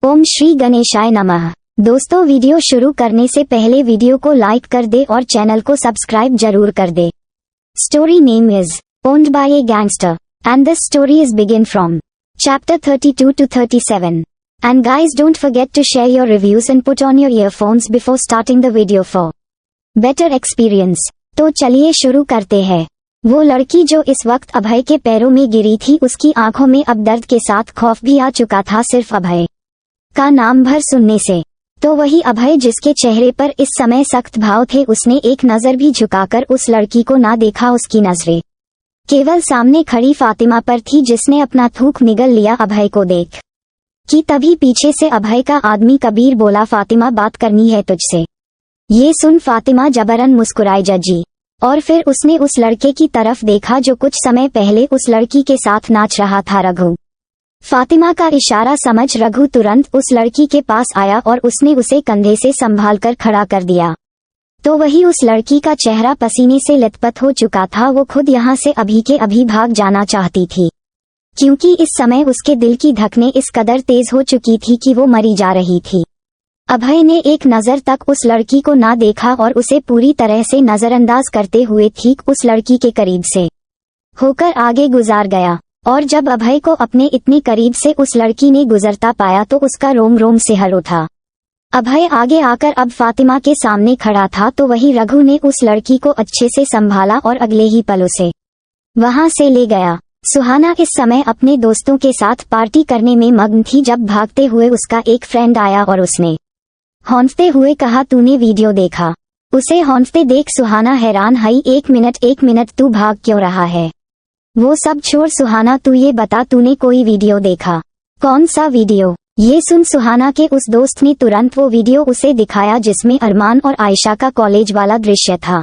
ओम श्री गणेशाय नमः। दोस्तों, वीडियो शुरू करने से पहले वीडियो को लाइक कर दे और चैनल को सब्सक्राइब जरूर कर दे। Story name is owned by a gangster and this story is begin from chapter 32 to 37. And guys, don't forget to share your reviews and put on your earphones before starting the video for better experience. तो चलिए शुरू करते हैं। वो लड़की जो इस वक्त अभय के पैरों में गिरी थी, उसकी आंखों में अब दर्द के साथ खौफ भी आ चुका था, सिर्फ अभय का नाम भर सुनने से। तो वही अभय जिसके चेहरे पर इस समय सख्त भाव थे, उसने एक नजर भी झुकाकर उस लड़की को ना देखा। उसकी नजरें केवल सामने खड़ी फातिमा पर थी, जिसने अपना थूक निगल लिया अभय को देख कि तभी पीछे से अभय का आदमी कबीर बोला, फातिमा, बात करनी है तुझसे। ये सुन फातिमा जबरन मुस्कुराई जजी और फिर उसने उस लड़के की तरफ देखा जो कुछ समय पहले उस लड़की के साथ नाच रहा था, रघु। फातिमा का इशारा समझ रघु तुरंत उस लड़की के पास आया और उसने उसे कंधे से संभालकर खड़ा कर दिया। तो वही उस लड़की का चेहरा पसीने से लथपथ हो चुका था। वो खुद यहाँ से अभी के अभी भाग जाना चाहती थी, क्योंकि इस समय उसके दिल की धड़कनें इस कदर तेज हो चुकी थी कि वो मरी जा रही थी। अभय ने एक नजर तक उस लड़की को ना देखा और उसे पूरी तरह से नजरअंदाज करते हुए ठीक उस लड़की के करीब से होकर आगे गुजार गया। और जब अभय को अपने इतने करीब से उस लड़की ने गुजरता पाया तो उसका रोम रोम सिहर उठा। अभय आगे आकर अब फातिमा के सामने खड़ा था, तो वही रघु ने उस लड़की को अच्छे से संभाला और अगले ही पल उसे वहां से ले गया। सुहाना इस समय अपने दोस्तों के साथ पार्टी करने में मग्न थी, जब भागते हुए उसका एक फ्रेंड आया और उसने हौंसते हुए कहा, तूने वीडियो देखा? उसे हौंसते देख सुहाना हैरान हुई। एक मिनट, तू भाग क्यों रहा है? वो सब छोड़ सुहाना, तू ये बता, तूने कोई वीडियो देखा? कौन सा वीडियो? ये सुन सुहाना के उस दोस्त ने तुरंत वो वीडियो उसे दिखाया जिसमें अरमान और आयशा का कॉलेज वाला दृश्य था।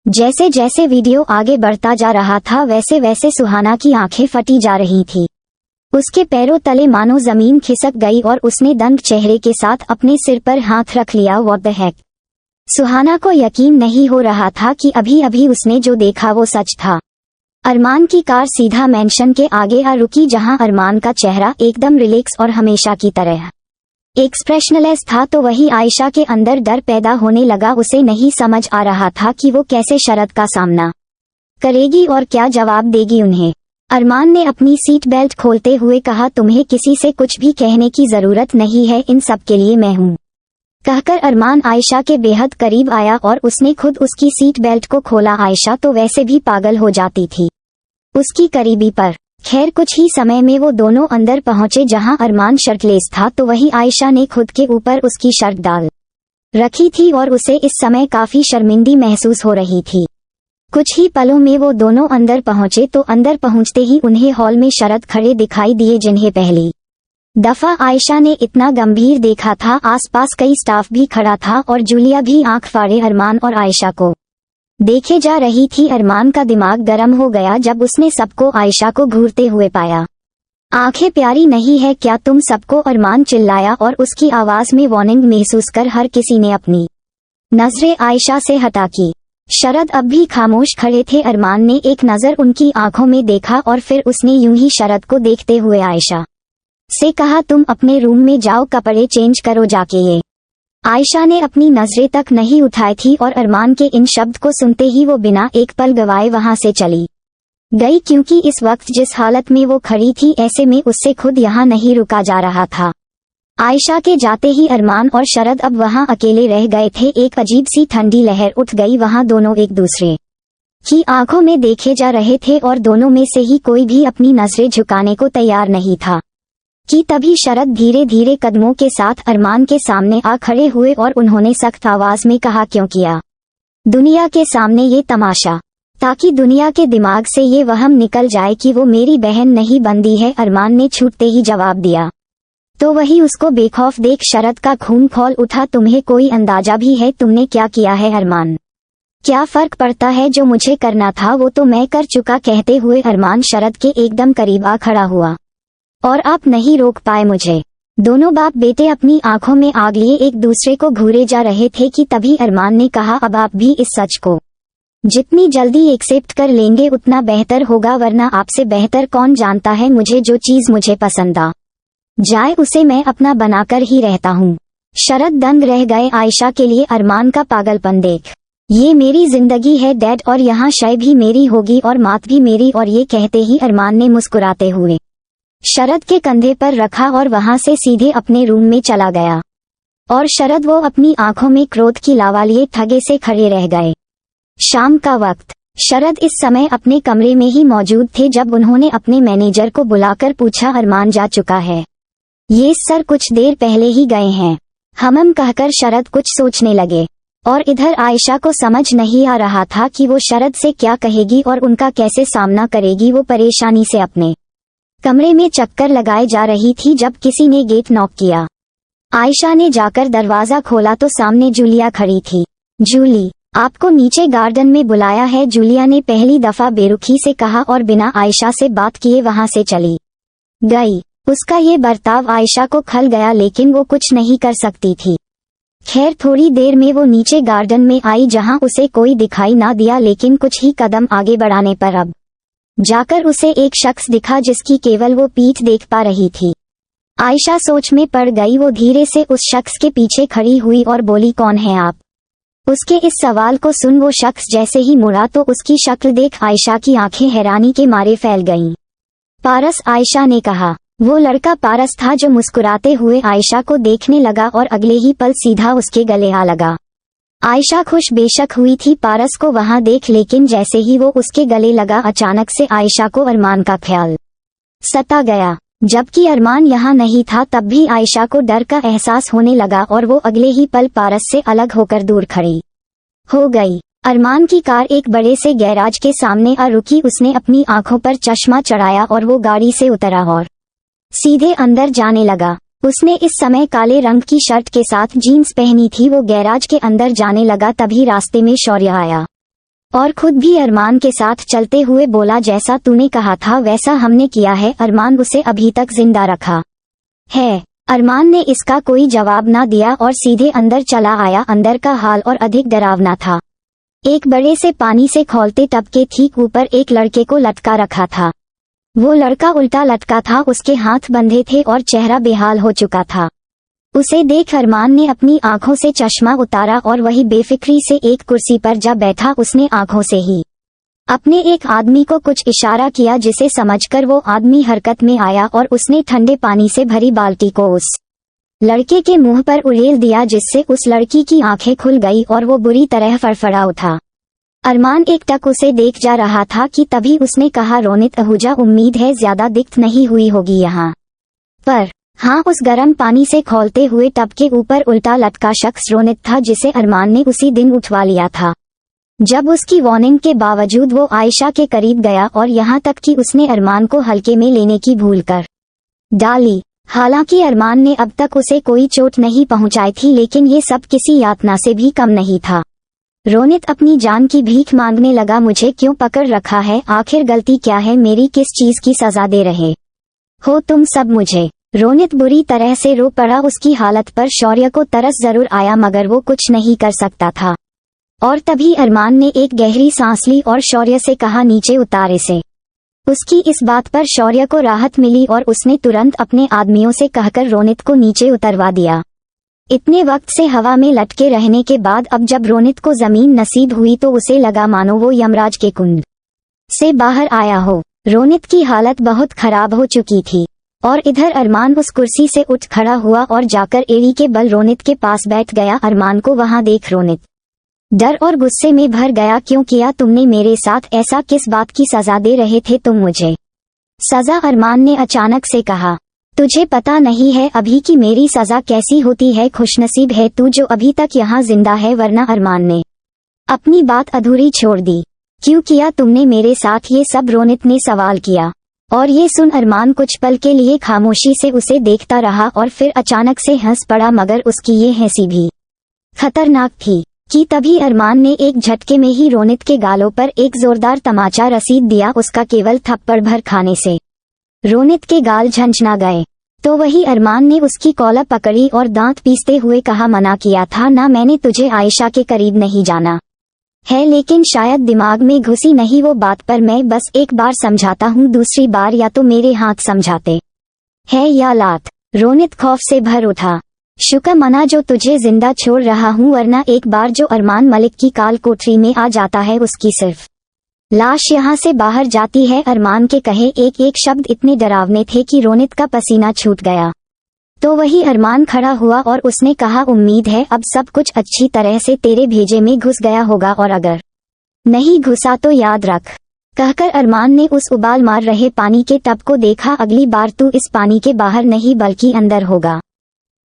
जैसे जैसे वीडियो आगे बढ़ता जा रहा था, वैसे वैसे सुहाना की आंखें फटी जा रही थी। उसके पैरों तले मानो जमीन खिसक गई और उसने दंग चेहरे के साथ अपने सिर पर हाथ रख लिया। What the heck? सुहाना को यकीन नहीं हो रहा था कि अभी अभी उसने जो देखा वो सच था। अरमान की कार सीधा मेंशन के आगे आ रुकी, जहां अरमान का चेहरा एकदम रिलैक्स और हमेशा की तरह एक्सप्रेशनलेस था। तो वही आयशा के अंदर डर पैदा होने लगा। उसे नहीं समझ आ रहा था कि वो कैसे शरत का सामना करेगी और क्या जवाब देगी उन्हें। अरमान ने अपनी सीट बेल्ट खोलते हुए कहा, तुम्हें किसी से कुछ भी कहने की जरूरत नहीं है, इन सब के लिए मैं हूँ। कहकर अरमान आयशा के बेहद करीब आया और उसने खुद उसकी सीट बेल्ट को खोला। आयशा तो वैसे भी पागल हो जाती थी उसकी करीबी पर। खैर, कुछ ही समय में वो दोनों अंदर पहुंचे, जहां अरमान शर्टलेस था, तो वही आयशा ने खुद के ऊपर उसकी शर्ट डाल रखी थी और उसे इस समय काफी शर्मिंदी महसूस हो रही थी। कुछ ही पलों में वो दोनों अंदर पहुंचे, तो अंदर पहुंचते ही उन्हें हॉल में शरद खड़े दिखाई दिए, जिन्हें पहली दफा आयशा ने इतना गंभीर देखा था। आसपास कई स्टाफ भी खड़ा था और जूलिया भी आंख फाड़े अरमान और आयशा को देखे जा रही थी। अरमान का दिमाग गर्म हो गया जब उसने सबको आयशा को घूरते हुए पाया। आंखें प्यारी नहीं है क्या तुम सबको? अरमान चिल्लाया और उसकी आवाज में वार्निंग महसूस कर हर किसी ने अपनी नजरें आयशा से हटा की। शरद अब भी खामोश खड़े थे। अरमान ने एक नजर उनकी आंखों में देखा और फिर उसने यूं ही शरद को देखते हुए आयशा से कहा, तुम अपने रूम में जाओ, कपड़े चेंज करो जाके। ये आयशा ने अपनी नजरें तक नहीं उठाई थी और अरमान के इन शब्द को सुनते ही वो बिना एक पल गवाए वहां से चली गई, क्योंकि इस वक्त जिस हालत में वो खड़ी थी, ऐसे में उससे खुद यहाँ नहीं रुका जा रहा था। आयशा के जाते ही अरमान और शरद अब वहां अकेले रह गए थे। एक अजीब सी ठंडी लहर उठ गई। वहां दोनों एक दूसरे की आंखों में देखे जा रहे थे और दोनों में से ही कोई भी अपनी नजरें झुकाने को तैयार नहीं था कि तभी शरद धीरे धीरे कदमों के साथ अरमान के सामने आ खड़े हुए और उन्होंने सख्त आवाज में कहा, क्यों किया दुनिया के सामने ये तमाशा? ताकि दुनिया के दिमाग से ये वहम निकल जाए कि वो मेरी बहन नहीं बंदी है, अरमान ने छूटते ही जवाब दिया। तो वही उसको बेखौफ देख शरद का खून खौल उठा। तुम्हें कोई अंदाजा भी है तुमने क्या किया है अरमान? क्या फर्क पड़ता है? जो मुझे करना था वो तो मैं कर चुका। कहते हुए अरमान शरद के एकदम करीब आ खड़ा हुआ और आप नहीं रोक पाए मुझे। दोनों बाप बेटे अपनी आंखों में आग लिए एक दूसरे को घूरे जा रहे थे कि तभी अरमान ने कहा, अब आप भी इस सच को जितनी जल्दी एक्सेप्ट कर लेंगे उतना बेहतर होगा, वरना आपसे बेहतर कौन जानता है मुझे जो चीज मुझे पसंद आ जाए उसे मैं अपना बनाकर ही रहता हूँ। शरद दंग रह गए आयशा के लिए अरमान का पागलपन देख। ये मेरी जिंदगी है डैड, और यहाँ शय भी मेरी होगी और मात भी मेरी, और ये कहते ही अरमान ने मुस्कुराते हुए शरद के कंधे पर रखा और वहां से सीधे अपने रूम में चला गया। और शरद वो अपनी आंखों में क्रोध की लावा लिए थगे से खड़े रह गए। शाम का वक्त। शरद इस समय अपने कमरे में ही मौजूद थे जब उन्होंने अपने मैनेजर को बुलाकर पूछा, अरमान जा चुका है? ये सर कुछ देर पहले ही गए हैं, हमम कहकर शरद कुछ सोचने लगे। और इधर आयशा को समझ नहीं आ रहा था कि वो शरद से क्या कहेगी और उनका कैसे सामना करेगी। वो परेशानी से अपने कमरे में चक्कर लगाए जा रही थी जब किसी ने गेट नॉक किया। आयशा ने जाकर दरवाजा खोला तो सामने जूलिया खड़ी थी। जूली, आपको नीचे गार्डन में बुलाया है, जूलिया ने पहली दफा बेरुखी से कहा और बिना आयशा से बात किए वहां से चली गई। उसका ये बर्ताव आयशा को खल गया, लेकिन वो कुछ नहीं कर सकती थी। खैर थोड़ी देर में वो नीचे गार्डन में आई जहां उसे कोई दिखाई ना दिया, लेकिन कुछ ही कदम आगे बढ़ाने पर अब जाकर उसे एक शख्स दिखा जिसकी केवल वो पीठ देख पा रही थी। आयशा सोच में पड़ गई। वो धीरे से उस शख्स के पीछे खड़ी हुई और बोली, कौन है आप? उसके इस सवाल को सुन वो शख्स जैसे ही मुड़ा तो उसकी शक्ल देख आयशा की आंखें हैरानी के मारे फैल गईं। पारस, आयशा ने कहा। वो लड़का पारस था जो मुस्कुराते हुए आयशा को देखने लगा और अगले ही पल सीधा उसके गले आ लगा। आयशा खुश बेशक हुई थी पारस को वहां देख, लेकिन जैसे ही वो उसके गले लगा अचानक से आयशा को अरमान का ख्याल सता गया। जबकि अरमान यहाँ नहीं था तब भी आयशा को डर का एहसास होने लगा और वो अगले ही पल पारस से अलग होकर दूर खड़ी हो गई। अरमान की कार एक बड़े से गैराज के सामने आ रुकी। उसने अपनी आंखों पर चश्मा चढ़ाया और वो गाड़ी से उतरा और सीधे अंदर जाने लगा। उसने इस समय काले रंग की शर्ट के साथ जीन्स पहनी थी। वो गैराज के अंदर जाने लगा तभी रास्ते में शौर्य आया और खुद भी अरमान के साथ चलते हुए बोला, जैसा तूने कहा था वैसा हमने किया है, अरमान उसे अभी तक जिंदा रखा है। अरमान ने इसका कोई जवाब ना दिया और सीधे अंदर चला आया। अंदर का हाल और अधिक डरावना था। एक बड़े से पानी से खौलते टब के ठीक ऊपर एक लड़के को लटका रखा था। वो लड़का उल्टा लटका था, उसके हाथ बंधे थे और चेहरा बेहाल हो चुका था। उसे देख अरमान ने अपनी आंखों से चश्मा उतारा और वही बेफिक्री से एक कुर्सी पर जा बैठा। उसने आंखों से ही अपने एक आदमी को कुछ इशारा किया जिसे समझकर वो आदमी हरकत में आया और उसने ठंडे पानी से भरी बाल्टी को उस लड़के के मुंह पर उड़ेल दिया, जिससे उस लड़की की आंखें खुल गई और वो बुरी तरह फड़फड़ा उठा। अरमान एक टक उसे देख जा रहा था कि तभी उसने कहा, रोनित आहूजा, उम्मीद है ज्यादा दिक्कत नहीं हुई होगी यहाँ पर। हाँ, उस गर्म पानी से खौलते हुए टब के ऊपर उल्टा लटका शख्स रोनित था, जिसे अरमान ने उसी दिन उठवा लिया था जब उसकी वार्निंग के बावजूद वो आयशा के करीब गया और यहाँ तक कि उसने अरमान को हल्के में लेने की भूल कर डाली। हालांकि अरमान ने अब तक उसे कोई चोट नहीं पहुंचाई थी, लेकिन ये सब किसी यातना से भी कम नहीं था। रोनित अपनी जान की भीख मांगने लगा, मुझे क्यों पकड़ रखा है? आखिर गलती क्या है मेरी? किस चीज की सजा दे रहे हो तुम सब मुझे? रोनित बुरी तरह से रो पड़ा। उसकी हालत पर शौर्य को तरस जरूर आया मगर वो कुछ नहीं कर सकता था। और तभी अरमान ने एक गहरी सांस ली और शौर्य से कहा, नीचे उतार इसे। उसकी इस बात पर शौर्य को राहत मिली और उसने तुरंत अपने आदमियों से कहकर रोनित को नीचे उतरवा दिया। इतने वक्त से हवा में लटके रहने के बाद अब जब रोनित को जमीन नसीब हुई तो उसे लगा मानो वो यमराज के कुंड से बाहर आया हो। रोनित की हालत बहुत खराब हो चुकी थी और इधर अरमान उस कुर्सी से उठ खड़ा हुआ और जाकर एड़ी के बल रोनित के पास बैठ गया। अरमान को वहां देख रोनित डर और गुस्से में भर गया। क्यों किया तुमने मेरे साथ ऐसा? किस बात की सजा दे रहे थे तुम मुझे? सजा? अरमान ने अचानक से कहा, तुझे पता नहीं है अभी की मेरी सजा कैसी होती है? खुशनसीब है तू जो अभी तक यहाँ जिंदा है, वरना अरमान ने अपनी बात अधूरी छोड़ दी। क्यों किया तुमने मेरे साथ ये सब? रोनित ने सवाल किया। और ये सुन अरमान कुछ पल के लिए खामोशी से उसे देखता रहा और फिर अचानक से हंस पड़ा, मगर उसकी ये हंसी भी खतरनाक थी कि तभी अरमान ने एक झटके में ही रोनित के गालों पर एक जोरदार तमाचा रसीद दिया। उसका केवल थप्पड़ भर खाने से रोनित के गाल झंझना गए। तो वही अरमान ने उसकी कॉलर पकड़ी और दांत पीसते हुए कहा, मना किया था ना मैंने तुझे आयशा के करीब नहीं जाना है, लेकिन शायद दिमाग में घुसी नहीं वो बात। पर मैं बस एक बार समझाता हूँ, दूसरी बार या तो मेरे हाथ समझाते है या लात। रोनित खौफ से भर उठा। शुक्र मना जो तुझे जिंदा छोड़ रहा हूँ, वरना एक बार जो अरमान मलिक की काल कोठरी में आ जाता है उसकी सिर्फ लाश यहाँ से बाहर जाती है। अरमान के कहे एक एक शब्द इतने डरावने थे कि रोनित का पसीना छूट गया। तो वही अरमान खड़ा हुआ और उसने कहा, उम्मीद है अब सब कुछ अच्छी तरह से तेरे भेजे में घुस गया होगा, और अगर नहीं घुसा तो याद रख। कहकर अरमान ने उस उबाल मार रहे पानी के टब को देखा। अगली बार तू इस पानी के बाहर नहीं बल्कि अंदर होगा।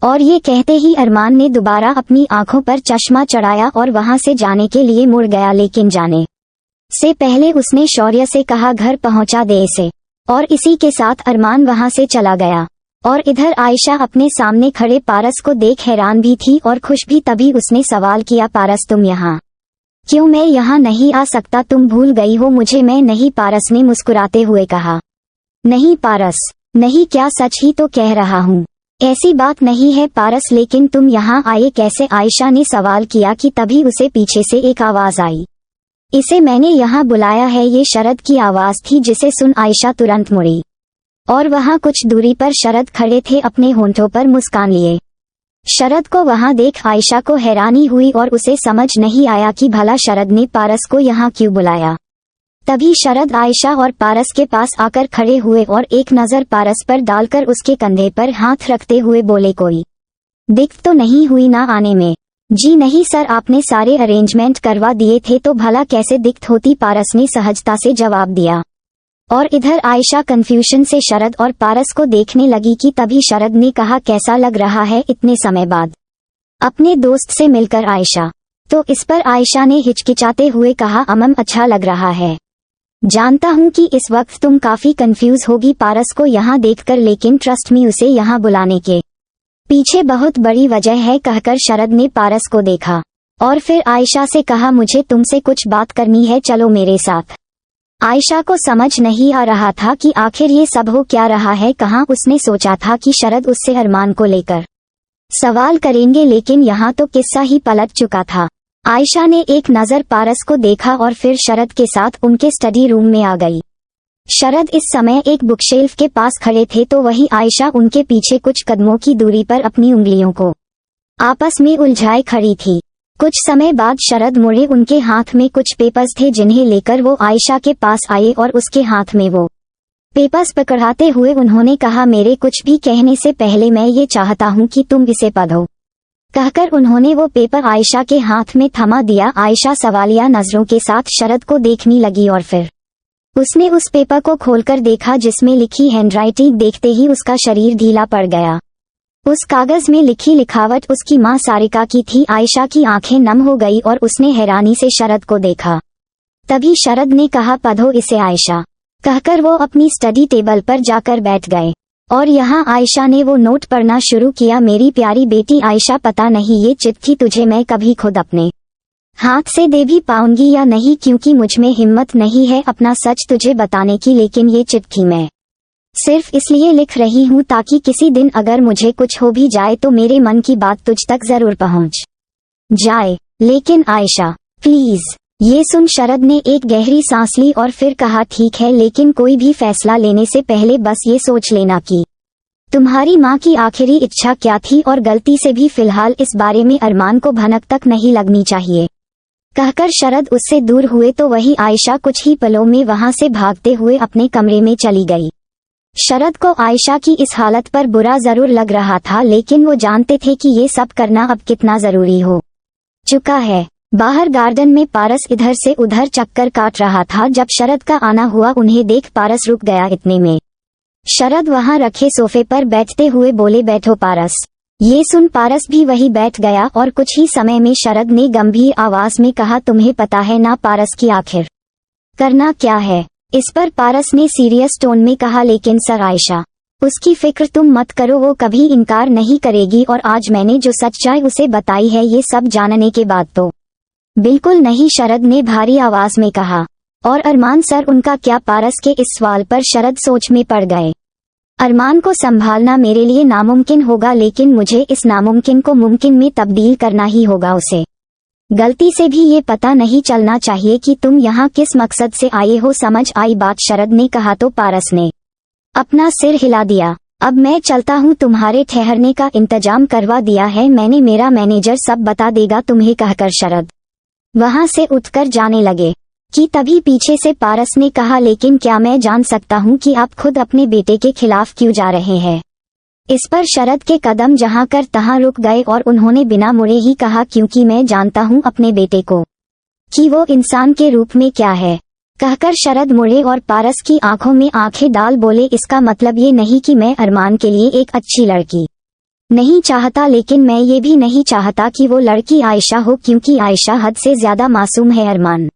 और ये कहते ही अरमान ने दोबारा अपनी आंखों पर चश्मा चढ़ाया और वहां से जाने के लिए मुड़ गया, लेकिन जाने से पहले उसने शौर्य से कहा, घर पहुंचा दे इसे। और इसी के साथ अरमान वहां से चला गया। और इधर आयशा अपने सामने खड़े पारस को देख हैरान भी थी और खुश भी। तभी उसने सवाल किया, पारस तुम यहाँ क्यों? मैं यहाँ नहीं आ सकता, तुम भूल गई हो मुझे। मैं नहीं, पारस ने मुस्कुराते हुए कहा। नहीं पारस, नहीं, क्या सच ही तो कह रहा हूँ। ऐसी बात नहीं है पारस, लेकिन तुम यहाँ आए कैसे? आयशा ने सवाल किया कि तभी उसे पीछे से एक आवाज आई। इसे मैंने यहाँ बुलाया है। ये शरद की आवाज थी, जिसे सुन आयशा तुरंत मुड़ी और वहाँ कुछ दूरी पर शरद खड़े थे, अपने होंठों पर मुस्कान लिए। शरद को वहां देख आयशा को हैरानी हुई और उसे समझ नहीं आया कि भला शरद ने पारस को यहाँ क्यों बुलाया। तभी शरद आयशा और पारस के पास आकर खड़े हुए और एक नजर पारस पर डालकर उसके कंधे पर हाथ रखते हुए बोले, कोई दिक्कत तो नहीं हुई ना आने में? जी नहीं सर, आपने सारे अरेंजमेंट करवा दिए थे तो भला कैसे दिक्कत होती, पारस ने सहजता से जवाब दिया। और इधर आयशा कंफ्यूजन से शरद और पारस को देखने लगी कि तभी शरद ने कहा, कैसा लग रहा है इतने समय बाद अपने दोस्त से मिलकर आयशा? तो इस पर आयशा ने हिचकिचाते हुए कहा, अच्छा लग रहा है। जानता हूँ कि इस वक्त तुम काफी कंफ्यूज होगी पारस को यहाँ देखकर, लेकिन ट्रस्ट मी, उसे यहाँ बुलाने के पीछे बहुत बड़ी वजह है। कहकर शरद ने पारस को देखा और फिर आयशा से कहा, मुझे तुमसे कुछ बात करनी है, चलो मेरे साथ। आयशा को समझ नहीं आ रहा था कि आखिर ये सब हो क्या रहा है। कहाँ उसने सोचा था कि शरद उससे अरमान को लेकर सवाल करेंगे, लेकिन यहाँ तो किस्सा ही पलट चुका था। आयशा ने एक नजर पारस को देखा और फिर शरद के साथ उनके स्टडी रूम में आ गई। शरद इस समय एक बुकशेल्फ के पास खड़े थे, तो वही आयशा उनके पीछे कुछ कदमों की दूरी पर अपनी उंगलियों को आपस में उलझाए खड़ी थी। कुछ समय बाद शरद मुड़े, उनके हाथ में कुछ पेपर्स थे जिन्हें लेकर वो आयशा के पास आए और उसके हाथ में वो पेपर्स पकड़ाते हुए उन्होंने कहा, मेरे कुछ भी कहने से पहले मैं ये चाहता हूँ कि तुम इसे पढ़ो। कहकर उन्होंने वो पेपर आयशा के हाथ में थमा दिया। आयशा सवालिया नजरों के साथ शरद को देखने लगी और फिर उसने उस पेपर को खोलकर देखा जिसमें लिखी हैंडराइटिंग देखते ही उसका शरीर ढीला पड़ गया। उस कागज में लिखी लिखावट उसकी मां सारिका की थी। आयशा की आंखें नम हो गई और उसने हैरानी से शरद को देखा। तभी शरद ने कहा, पढ़ो इसे आयशा। कहकर वो अपनी स्टडी टेबल पर जाकर बैठ गए और यहाँ आयशा ने वो नोट पढ़ना शुरू किया। मेरी प्यारी बेटी आयशा, पता नहीं ये चिट्ठी तुझे मैं कभी खुद अपने हाथ से दे भी पाऊंगी या नहीं, क्योंकि मुझमें हिम्मत नहीं है अपना सच तुझे बताने की, लेकिन ये चिट्ठी मैं सिर्फ इसलिए लिख रही हूँ ताकि किसी दिन अगर मुझे कुछ हो भी जाए तो मेरे मन की बात तुझ तक जरूर पहुँच जाए। लेकिन आयशा प्लीज। ये सुन शरद ने एक गहरी सांस ली और फिर कहा, ठीक है, लेकिन कोई भी फैसला लेने से पहले बस ये सोच लेना कि तुम्हारी माँ की आखिरी इच्छा क्या थी, और गलती से भी फिलहाल इस बारे में अरमान को भनक तक नहीं लगनी चाहिए। कहकर शरद उससे दूर हुए तो वही आयशा कुछ ही पलों में वहां से भागते हुए अपने कमरे में चली गई। शरद को आयशा की इस हालत पर बुरा जरूर लग रहा था, लेकिन वो जानते थे कि ये सब करना अब कितना जरूरी हो चुका है। बाहर गार्डन में पारस इधर से उधर चक्कर काट रहा था। जब शरद का आना हुआ उन्हें देख पारस रुक गया। इतने में शरद वहां रखे सोफे पर बैठते हुए बोले, बैठो पारस। ये सुन पारस भी वही बैठ गया और कुछ ही समय में शरद ने गंभीर आवाज में कहा, तुम्हें पता है ना पारस की आखिर करना क्या है? इस पर पारस ने सीरियस टोन में कहा, लेकिन सर आयशा, उसकी फिक्र तुम मत करो, वो कभी इनकार नहीं करेगी, और आज मैंने जो सच्चाई उसे बताई है ये सब जानने के बाद तो बिल्कुल नहीं, शरद ने भारी आवाज में कहा। और अरमान सर, उनका क्या? पारस के इस सवाल पर शरद सोच में पड़ गए। अरमान को संभालना मेरे लिए नामुमकिन होगा, लेकिन मुझे इस नामुमकिन को मुमकिन में तब्दील करना ही होगा। उसे गलती से भी ये पता नहीं चलना चाहिए कि तुम यहाँ किस मकसद से आए हो। समझ आई बात? शरद ने कहा तो पारस ने अपना सिर हिला दिया। अब मैं चलता हूँ, तुम्हारे ठहरने का इंतजाम करवा दिया है मैंने, मेरा मैनेजर सब बता देगा तुम्हें, कहकर शरद वहां से उठकर जाने लगे कि तभी पीछे से पारस ने कहा, लेकिन क्या मैं जान सकता हूँ कि आप खुद अपने बेटे के खिलाफ क्यों जा रहे हैं। इस पर शरद के कदम जहां कर तहां रुक गए और उन्होंने बिना मुड़े ही कहा, क्योंकि मैं जानता हूँ अपने बेटे को कि वो इंसान के रूप में क्या है। कहकर शरद मुड़े और पारस की आंखों में आंखें डाल बोले, इसका मतलब ये नहीं कि मैं अरमान के लिए एक अच्छी लड़की नहीं चाहता, लेकिन मैं ये भी नहीं चाहता कि वो लड़की आयशा हो, क्योंकि आयशा हद से ज्यादा मासूम है। अरमान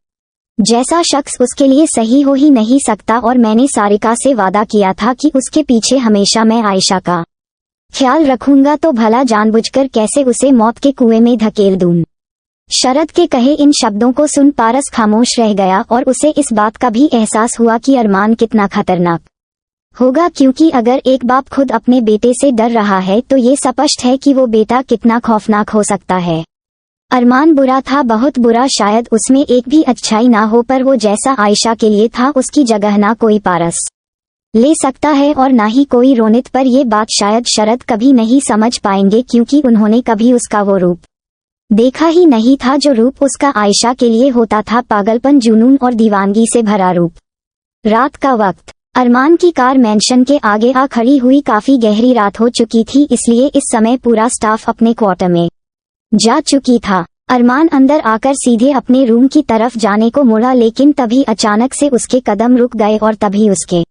जैसा शख्स उसके लिए सही हो ही नहीं सकता, और मैंने सारिका से वादा किया था कि उसके पीछे हमेशा मैं आयशा का ख्याल रखूंगा, तो भला जानबूझकर कैसे उसे मौत के कुएं में धकेल दूं। शरद के कहे इन शब्दों को सुन पारस खामोश रह गया और उसे इस बात का भी एहसास हुआ कि अरमान कितना खतरनाक होगा, क्योंकि अगर एक बाप खुद अपने बेटे से डर रहा है तो ये स्पष्ट है कि वो बेटा कितना खौफनाक हो सकता है। अरमान बुरा था, बहुत बुरा, शायद उसमें एक भी अच्छाई ना हो, पर वो जैसा आयशा के लिए था उसकी जगह ना कोई पारस ले सकता है और ना ही कोई रोनित, पर ये बात शायद शरद कभी नहीं समझ पाएंगे, क्योंकि उन्होंने कभी उसका वो रूप देखा ही नहीं था जो रूप उसका आयशा के लिए होता था, पागलपन, जुनून और दीवानगी से भरा रूप। रात का वक्त, अरमान की कार मेंशन के आगे आ खड़ी हुई, काफी गहरी रात हो चुकी थी, इसलिए इस समय पूरा स्टाफ अपने क्वार्टर में जा चुकी था। अरमान अंदर आकर सीधे अपने रूम की तरफ जाने को मुड़ा, लेकिन तभी अचानक से उसके कदम रुक गए और तभी उसके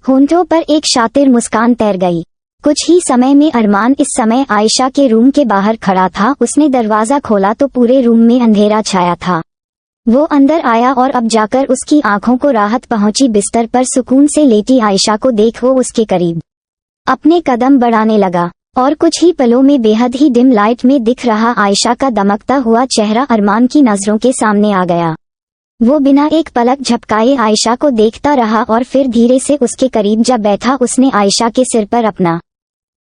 होंठों पर एक शातिर मुस्कान तैर गई। कुछ ही समय में अरमान इस समय आयशा के रूम के बाहर खड़ा था। उसने दरवाजा खोला तो पूरे रूम में अंधेरा छाया था। वो अंदर आया और अब जाकर उसकी आंखों को राहत पहुंची। बिस्तर पर सुकून से लेटी आयशा को देख वो उसके करीब अपने कदम बढ़ाने लगा और कुछ ही पलों में बेहद ही डिम लाइट में दिख रहा आयशा का दमकता हुआ चेहरा अरमान की नजरों के सामने आ गया। वो बिना एक पलक झपकाए आयशा को देखता रहा और फिर धीरे से उसके करीब जब बैठा उसने आयशा के सिर पर अपना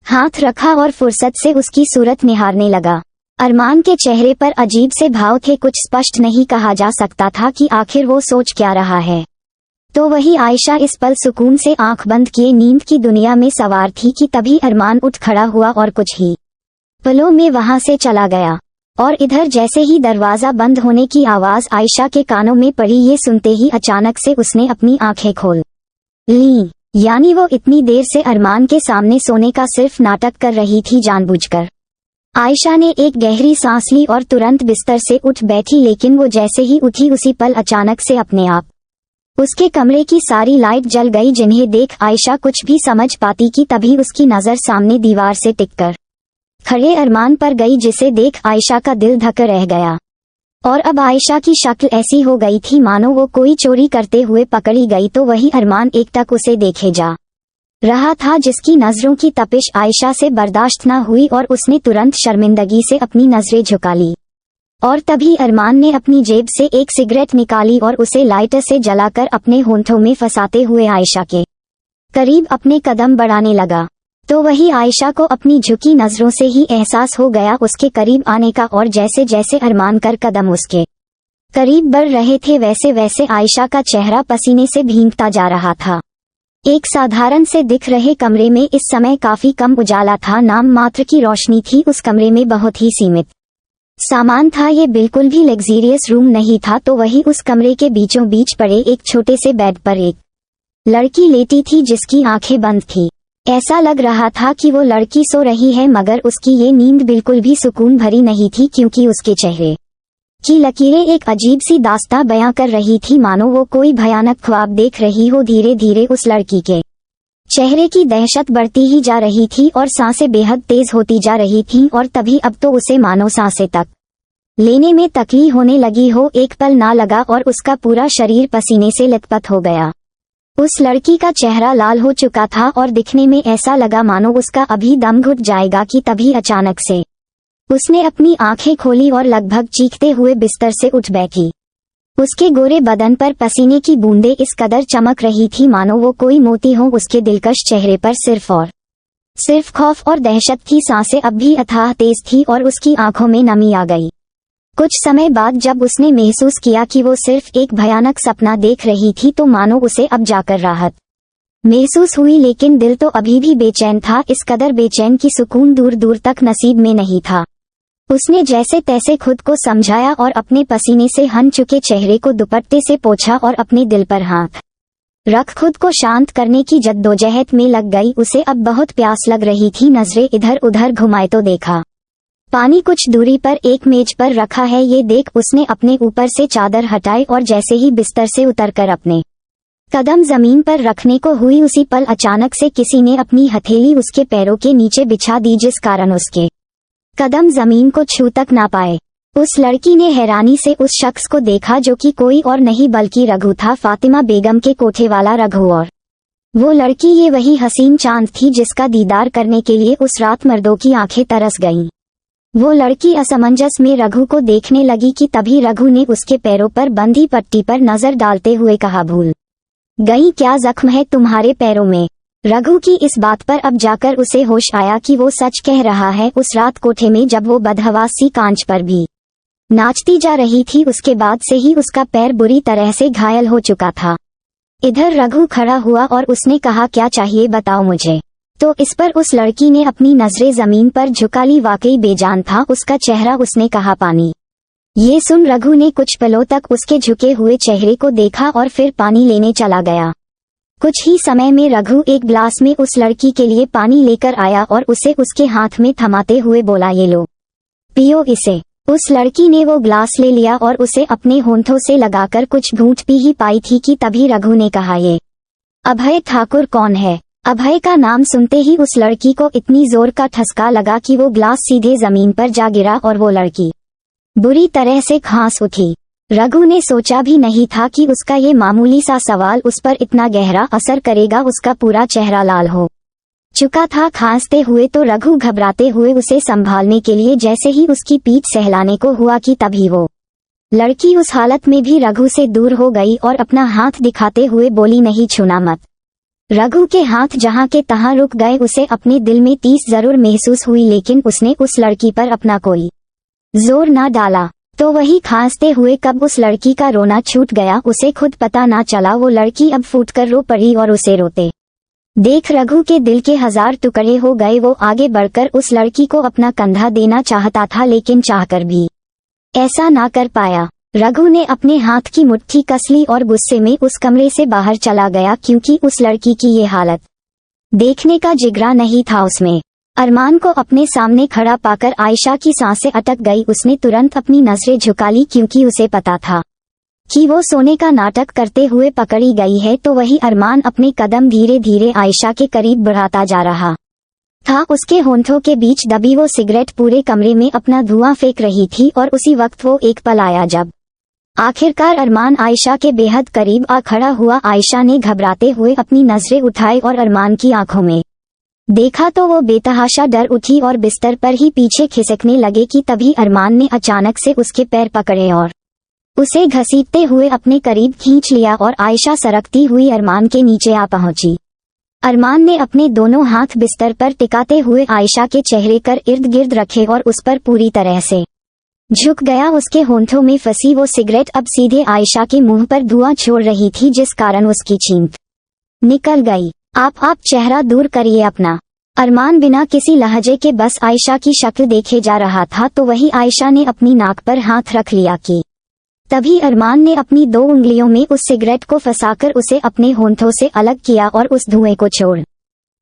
हाथ रखा और फुर्सत से उसकी सूरत निहारने लगा। अरमान के चेहरे पर अजीब से भाव थे, कुछ स्पष्ट नहीं कहा जा सकता था कि आखिर वो सोच क्या रहा है। तो वही आयशा इस पल सुकून से आंख बंद किए नींद की दुनिया में सवार थी कि तभी अरमान उठ खड़ा हुआ और कुछ ही पलों में वहां से चला गया। और इधर जैसे ही दरवाजा बंद होने की आवाज आयशा के कानों में पड़ी, ये सुनते ही अचानक से उसने अपनी आंखें खोल ली। यानी वो इतनी देर से अरमान के सामने सोने का सिर्फ नाटक कर रही थी जानबूझकर। आयशा ने एक गहरी सांस ली और तुरंत बिस्तर से उठ बैठी, लेकिन वो जैसे ही उठी उसी पल अचानक से अपने आप उसके कमरे की सारी लाइट जल गई, जिन्हें देख आयशा कुछ भी समझ पाती कि तभी उसकी नजर सामने दीवार से टिककर खड़े अरमान पर गई, जिसे देख आयशा का दिल धक रह गया। और अब आयशा की शक्ल ऐसी हो गई थी मानो वो कोई चोरी करते हुए पकड़ी गई, तो वही अरमान एकटक उसे देखे जा रहा था, जिसकी नजरों की तपिश आयशा से बर्दाश्त न हुई और उसने तुरंत शर्मिंदगी से अपनी नजरें झुका ली। और तभी अरमान ने अपनी जेब से एक सिगरेट निकाली और उसे लाइटर से जलाकर अपने होंठों में फंसाते हुए आयशा के करीब अपने कदम बढ़ाने लगा। तो वही आयशा को अपनी झुकी नजरों से ही एहसास हो गया उसके करीब आने का, और जैसे जैसे अरमान कर कदम उसके करीब बढ़ रहे थे वैसे वैसे आयशा का चेहरा पसीने से भींगता जा रहा था। एक साधारण से दिख रहे कमरे में इस समय काफी कम उजाला था, नाम मात्र की रोशनी थी उस कमरे में, बहुत ही सीमित सामान था। ये बिल्कुल भी लग्जरियस रूम नहीं था। तो वही उस कमरे के बीचों बीच पड़े एक छोटे से बेड पर एक लड़की लेटी थी जिसकी आंखें बंद थी। ऐसा लग रहा था कि वो लड़की सो रही है, मगर उसकी ये नींद बिल्कुल भी सुकून भरी नहीं थी, क्योंकि उसके चेहरे की लकीरें एक अजीब सी दास्तां बयां कर रही थी, मानो वो कोई भयानक ख्वाब देख रही हो। धीरे धीरे उस लड़की के चेहरे की दहशत बढ़ती ही जा रही थी और सांसें बेहद तेज होती जा रही थीं, और तभी अब तो उसे मानो सांसें तक लेने में तकलीफ होने लगी हो। एक पल ना लगा और उसका पूरा शरीर पसीने से लथपथ हो गया। उस लड़की का चेहरा लाल हो चुका था और दिखने में ऐसा लगा मानो उसका अभी दम घुट जाएगा कि तभी अचानक से उसने अपनी आंखें खोली और लगभग चीखते हुए बिस्तर से उठ बैठी। उसके गोरे बदन पर पसीने की बूंदें इस कदर चमक रही थी मानो वो कोई मोती हो। उसके दिलकश चेहरे पर सिर्फ खौफ और दहशत की सांसें अब भी अथाह तेज थी और उसकी आंखों में नमी आ गई। कुछ समय बाद जब उसने महसूस किया कि वो सिर्फ एक भयानक सपना देख रही थी, तो मानो उसे अब जाकर राहत महसूस हुई, लेकिन दिल तो अभी भी बेचैन था, इस कदर बेचैन कि सुकून दूर दूर तक नसीब में नहीं था। उसने जैसे तैसे खुद को समझाया और अपने पसीने से हन चुके चेहरे को दुपट्टे से पोंछा और अपने दिल पर हाथ रख खुद को शांत करने की जद्दोजहद में लग गई। उसे अब बहुत प्यास लग रही थी। नजरें इधर उधर घुमाए तो देखा पानी कुछ दूरी पर एक मेज पर रखा है। ये देख उसने अपने ऊपर से चादर हटाई और जैसे ही बिस्तर से उतरकर अपने कदम जमीन पर रखने को हुई, उसी पल अचानक से किसी ने अपनी हथेली उसके पैरों के नीचे बिछा दी, जिस कारण उसके कदम जमीन को छू तक ना पाए। उस लड़की ने हैरानी से उस शख्स को देखा जो कि कोई और नहीं बल्कि रघु था, फातिमा बेगम के कोठे वाला रघु। और वो लड़की ये वही हसीन चांद थी जिसका दीदार करने के लिए उस रात मर्दों की आंखें तरस गईं। वो लड़की असमंजस में रघु को देखने लगी कि तभी रघु ने उसके पैरों पर बंधी पट्टी पर नजर डालते हुए कहा, भूल गई क्या जख्म है तुम्हारे पैरों में? रघु की इस बात पर अब जाकर उसे होश आया कि वो सच कह रहा है। उस रात कोठे में जब वो बदहवास सी कांच पर भी नाचती जा रही थी, उसके बाद से ही उसका पैर बुरी तरह से घायल हो चुका था। इधर रघु खड़ा हुआ और उसने कहा, क्या चाहिए बताओ मुझे। तो इस पर उस लड़की ने अपनी नजरें जमीन पर झुका ली। वाकई बेजान था उसका चेहरा। उसने कहा, पानी। ये सुन रघु ने कुछ पलों तक उसके झुके हुए चेहरे को देखा और फिर पानी लेने चला गया। कुछ ही समय में रघु एक गिलास में उस लड़की के लिए पानी लेकर आया और उसे उसके हाथ में थमाते हुए बोला, ये लो पियो इसे। उस लड़की ने वो गिलास ले लिया और उसे अपने होंठों से लगाकर कुछ घूंट पी ही पाई थी कि तभी रघु ने कहा, ये अभय ठाकुर कौन है? अभय का नाम सुनते ही उस लड़की को इतनी जोर का ठसका लगा कि वो गिलास सीधे जमीन पर जा गिरा और वो लड़की बुरी तरह से खांस उठी। रघु ने सोचा भी नहीं था कि उसका ये मामूली सा सवाल उस पर इतना गहरा असर करेगा। उसका पूरा चेहरा लाल हो चुका था खांसते हुए, तो रघु घबराते हुए उसे संभालने के लिए जैसे ही उसकी पीठ सहलाने को हुआ कि तभी वो लड़की उस हालत में भी रघु से दूर हो गई और अपना हाथ दिखाते हुए बोली, नहीं छूना मत। रघु के हाथ जहां के तहां रुक गए। उसे अपने दिल में टीस जरूर महसूस हुई, लेकिन उसने उस लड़की पर अपना कोई जोर ना डाला। तो वही खांसते हुए कब उस लड़की का रोना छूट गया, उसे खुद पता ना चला। वो लड़की अब फूटकर रो पड़ी और उसे रोते देख रघु के दिल के 1000 टुकड़े हो गए। वो आगे बढ़कर उस लड़की को अपना कंधा देना चाहता था, लेकिन चाहकर भी ऐसा ना कर पाया। रघु ने अपने हाथ की मुट्ठी कस ली और गुस्से में उस कमरे से बाहर चला गया, क्योंकि उस लड़की की ये हालत देखने का जिगरा नहीं था उसमें। अरमान को अपने सामने खड़ा पाकर आयशा की सांसें अटक गई। उसने तुरंत अपनी नजरें झुका ली, क्योंकि उसे पता था कि वो सोने का नाटक करते हुए पकड़ी गई है। तो वही अरमान अपने कदम धीरे धीरे आयशा के करीब बढ़ाता जा रहा था। उसके होंठों के बीच दबी वो सिगरेट पूरे कमरे में अपना धुआं फेंक रही थी। और उसी वक्त वो एक पल आया जब आखिरकार अरमान आयशा के बेहद करीब आ खड़ा हुआ। आयशा ने घबराते हुए अपनी नजरें उठाई और अरमान की आंखों में देखा तो वो बेतहाशा डर उठी और बिस्तर पर ही पीछे खिसकने लगे कि तभी अरमान ने अचानक से उसके पैर पकड़े और उसे घसीटते हुए अपने करीब खींच लिया और आयशा सरकती हुई अरमान के नीचे आ पहुंची। अरमान ने अपने दोनों हाथ बिस्तर पर टिकाते हुए आयशा के चेहरे कर इर्द गिर्द रखे और उस पर पूरी तरह से झुक गया। उसके होंठों में फंसी वो सिगरेट अब सीधे आयशा के मुंह पर धुआं छोड़ रही थी, जिस कारण उसकी चींख निकल गई। आप चेहरा दूर करिए अपना। अरमान बिना किसी लहजे के बस आयशा की शक्ल देखे जा रहा था। तो वही आयशा ने अपनी नाक पर हाथ रख लिया कि तभी अरमान ने अपनी 2 उंगलियों में उस सिगरेट को फंसाकर उसे अपने होंठों से अलग किया और उस धुएं को छोड़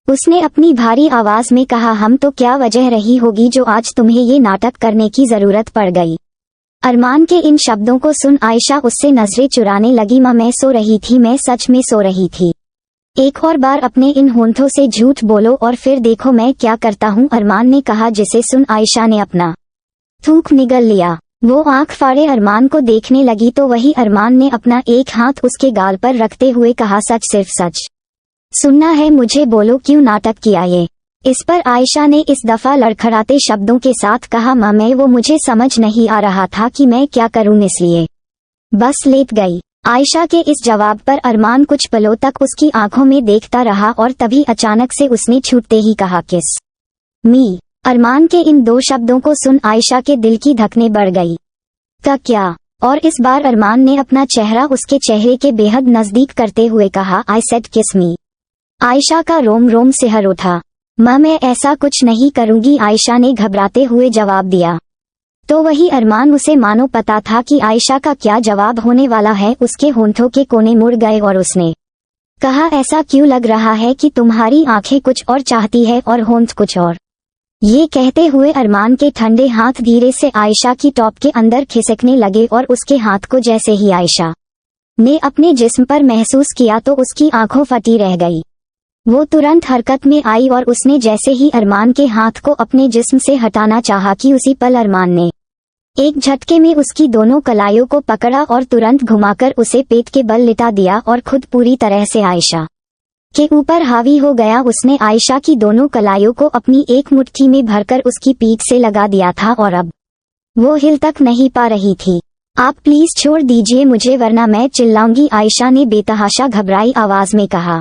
उसने अपनी भारी आवाज में कहा, हम तो क्या वजह रही होगी जो आज तुम्हें ये नाटक करने की जरूरत पड़ गई। अरमान के इन शब्दों को सुन आयशा उससे नजरें चुराने लगी। मैं सो रही थी, मैं सच में सो रही थी। एक और बार अपने इन होंठों से झूठ बोलो और फिर देखो मैं क्या करता हूँ, अरमान ने कहा, जिसे सुन आयशा ने अपना थूक निगल लिया। वो आंख फाड़े अरमान को देखने लगी तो वही अरमान ने अपना एक हाथ उसके गाल पर रखते हुए कहा, सच सिर्फ सच सुनना है मुझे, बोलो क्यों नाटक किया ये। इस पर आयशा ने इस दफा लड़खड़ाते शब्दों के साथ कहा, मैं वो मुझे समझ नहीं आ रहा था कि मैं क्या करूं, इसलिए बस लेट गई। आयशा के इस जवाब पर अरमान कुछ पलों तक उसकी आंखों में देखता रहा और तभी अचानक से उसने छूटते ही कहा, किस मी। अरमान के इन 2 शब्दों को सुन आयशा के दिल की धड़कनें बढ़ गई। क्या? और इस बार अरमान ने अपना चेहरा उसके चेहरे के बेहद नजदीक करते हुए कहा, आई सेड किस मी। आयशा का रोम रोम सिहर उठा। माँ मैं ऐसा कुछ नहीं करूँगी, आयशा ने घबराते हुए जवाब दिया। तो वही अरमान, उसे मानो पता था कि आयशा का क्या जवाब होने वाला है। उसके होंठों के कोने मुड़ गए और उसने कहा, ऐसा क्यों लग रहा है कि तुम्हारी आंखें कुछ और चाहती है और होंठ कुछ और। ये कहते हुए अरमान के ठंडे हाथ धीरे से आयशा की टॉप के अंदर खिसकने लगे और उसके हाथ को जैसे ही आयशा ने अपने जिस्म पर महसूस किया तो उसकी आंखों फटी रह गई। वो तुरंत हरकत में आई और उसने जैसे ही अरमान के हाथ को अपने जिस्म से हटाना चाहा कि उसी पल अरमान ने एक झटके में उसकी दोनों कलाइयों को पकड़ा और तुरंत घुमाकर उसे पेट के बल लिटा दिया और खुद पूरी तरह से आयशा के ऊपर हावी हो गया। उसने आयशा की दोनों कलाइयों को अपनी एक मुट्ठी में भरकर उसकी पीठ से लगा दिया था और अब वो हिल तक नहीं पा रही थी। आप प्लीज छोड़ दीजिए मुझे वरना मैं चिल्लाऊंगी, आयशा ने बेतहाशा घबराई आवाज में कहा।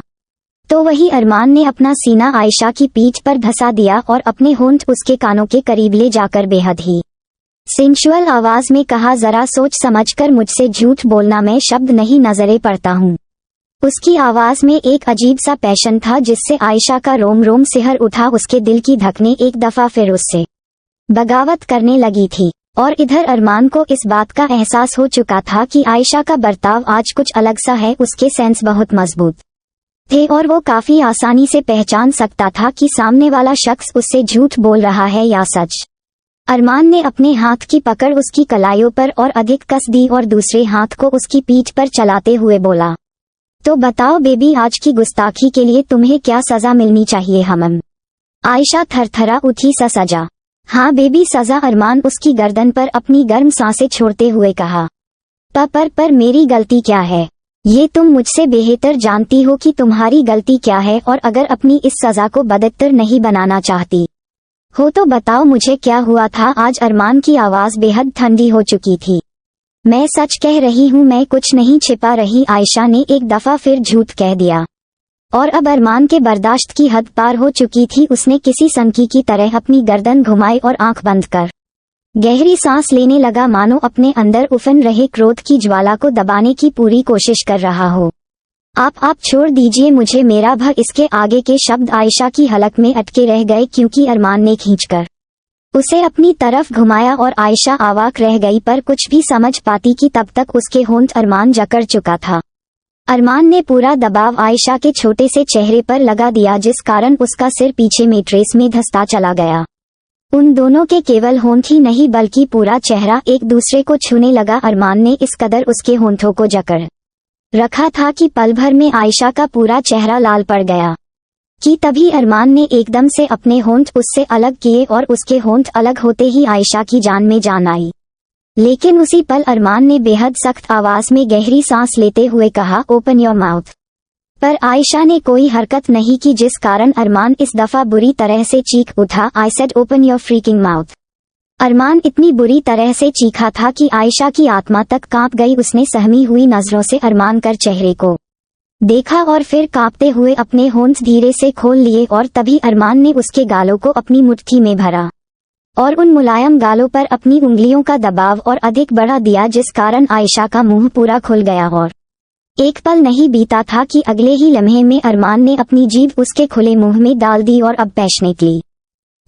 तो वही अरमान ने अपना सीना आयशा की पीठ पर धंसा दिया और अपने होंठ उसके कानों के करीब ले जाकर बेहद ही सेंसुअल आवाज में कहा, जरा सोच समझकर मुझसे झूठ बोलना, मैं शब्द नहीं नजरें पड़ता हूँ। उसकी आवाज में एक अजीब सा पैशन था जिससे आयशा का रोम रोम सिहर उठा। उसके दिल की धड़कनें एक दफा फिर उससे बगावत करने लगी थी और इधर अरमान को इस बात का एहसास हो चुका था कि आयशा का बर्ताव आज कुछ अलग सा है। उसके सेंस बहुत मजबूत थे और वो काफी आसानी से पहचान सकता था कि सामने वाला शख्स उससे झूठ बोल रहा है या सच। अरमान ने अपने हाथ की पकड़ उसकी कलाइयों पर और अधिक कस दी और दूसरे हाथ को उसकी पीठ पर चलाते हुए बोला, तो बताओ बेबी, आज की गुस्ताखी के लिए तुम्हें क्या सजा मिलनी चाहिए हमम। आयशा थरथरा उठी, सजा? हाँ बेबी सजा, अरमान उसकी गर्दन पर अपनी गर्म सांसें छोड़ते हुए कहा। पर मेरी गलती क्या है? ये तुम मुझसे बेहतर जानती हो कि तुम्हारी गलती क्या है, और अगर अपनी इस सजा को बदतर नहीं बनाना चाहती हो तो बताओ मुझे क्या हुआ था आज। अरमान की आवाज बेहद ठंडी हो चुकी थी। मैं सच कह रही हूँ, मैं कुछ नहीं छिपा रही, आयशा ने एक दफा फिर झूठ कह दिया। और अब अरमान के बर्दाश्त की हद पार हो चुकी थी। उसने किसी सनकी की तरह अपनी गर्दन घुमाई और आंख बंद कर गहरी सांस लेने लगा, मानो अपने अंदर उफन रहे क्रोध की ज्वाला को दबाने की पूरी कोशिश कर रहा हो। आप छोड़ दीजिए मुझे, मेरा भय। इसके आगे के शब्द आयशा की हलक में अटके रह गए क्योंकि अरमान ने खींचकर उसे अपनी तरफ घुमाया और आयशा अवाक रह गई पर कुछ भी समझ पाती कि तब तक उसके होंठ अरमान जकड़ चुका था। अरमान ने पूरा दबाव आयशा के छोटे से चेहरे पर लगा दिया जिस कारण उसका सिर पीछे मेट्रेस में धंसता चला गया। उन दोनों के केवल होंठ ही नहीं बल्कि पूरा चेहरा एक दूसरे को छूने लगा। अरमान ने इस कदर उसके होंठों को जकड़ रखा था कि पल भर में आयशा का पूरा चेहरा लाल पड़ गया कि तभी अरमान ने एकदम से अपने होंठ उससे अलग किए और उसके होंठ अलग होते ही आयशा की जान में जान आई। लेकिन उसी पल अरमान ने बेहद सख्त आवाज में गहरी सांस लेते हुए कहा, ओपन योर माउथ। पर आयशा ने कोई हरकत नहीं की जिस कारण अरमान इस दफा बुरी तरह से चीख उठा, I said open your freaking mouth. Armaan इतनी बुरी तरह से चीखा था कि आयशा की आत्मा तक कांप गई। उसने सहमी हुई नजरों से अरमान कर चेहरे को देखा और फिर कांपते हुए अपने होंठ धीरे से खोल लिए और तभी अरमान ने उसके गालों को अपनी मुट्ठी में भरा और उन मुलायम गालों पर अपनी उंगलियों का दबाव और अधिक बढ़ा दिया जिस कारण आयशा का मुंह पूरा खुल गया और एक पल नहीं बीता था कि अगले ही लम्हे में अरमान ने अपनी जीभ उसके खुले मुंह में डाल दी और अब पैशनेटली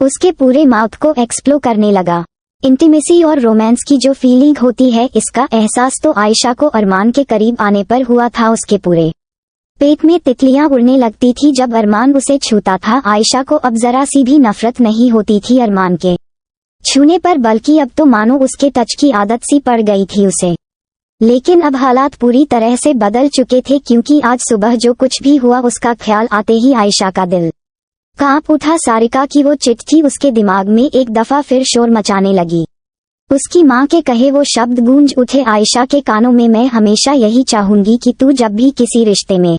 उसके पूरे माउथ को एक्सप्लोर करने लगा। इंटीमेसी और रोमांस की जो फीलिंग होती है इसका एहसास तो आयशा को अरमान के करीब आने पर हुआ था। उसके पूरे पेट में तितलियां उड़ने लगती थी जब अरमान उसे छूता था। आयशा को अब जरा सी भी नफरत नहीं होती थी अरमान के छूने पर, बल्कि अब तो मानो उसके टच की आदत सी पड़ गई थी उसे। लेकिन अब हालात पूरी तरह से बदल चुके थे क्योंकि आज सुबह जो कुछ भी हुआ उसका ख्याल आते ही आयशा का दिल कांप उठा। सारिका की वो चिट्ठी उसके दिमाग में एक दफा फिर शोर मचाने लगी। उसकी माँ के कहे वो शब्द गूंज उठे आयशा के कानों में, मैं हमेशा यही चाहूंगी कि तू जब भी किसी रिश्ते में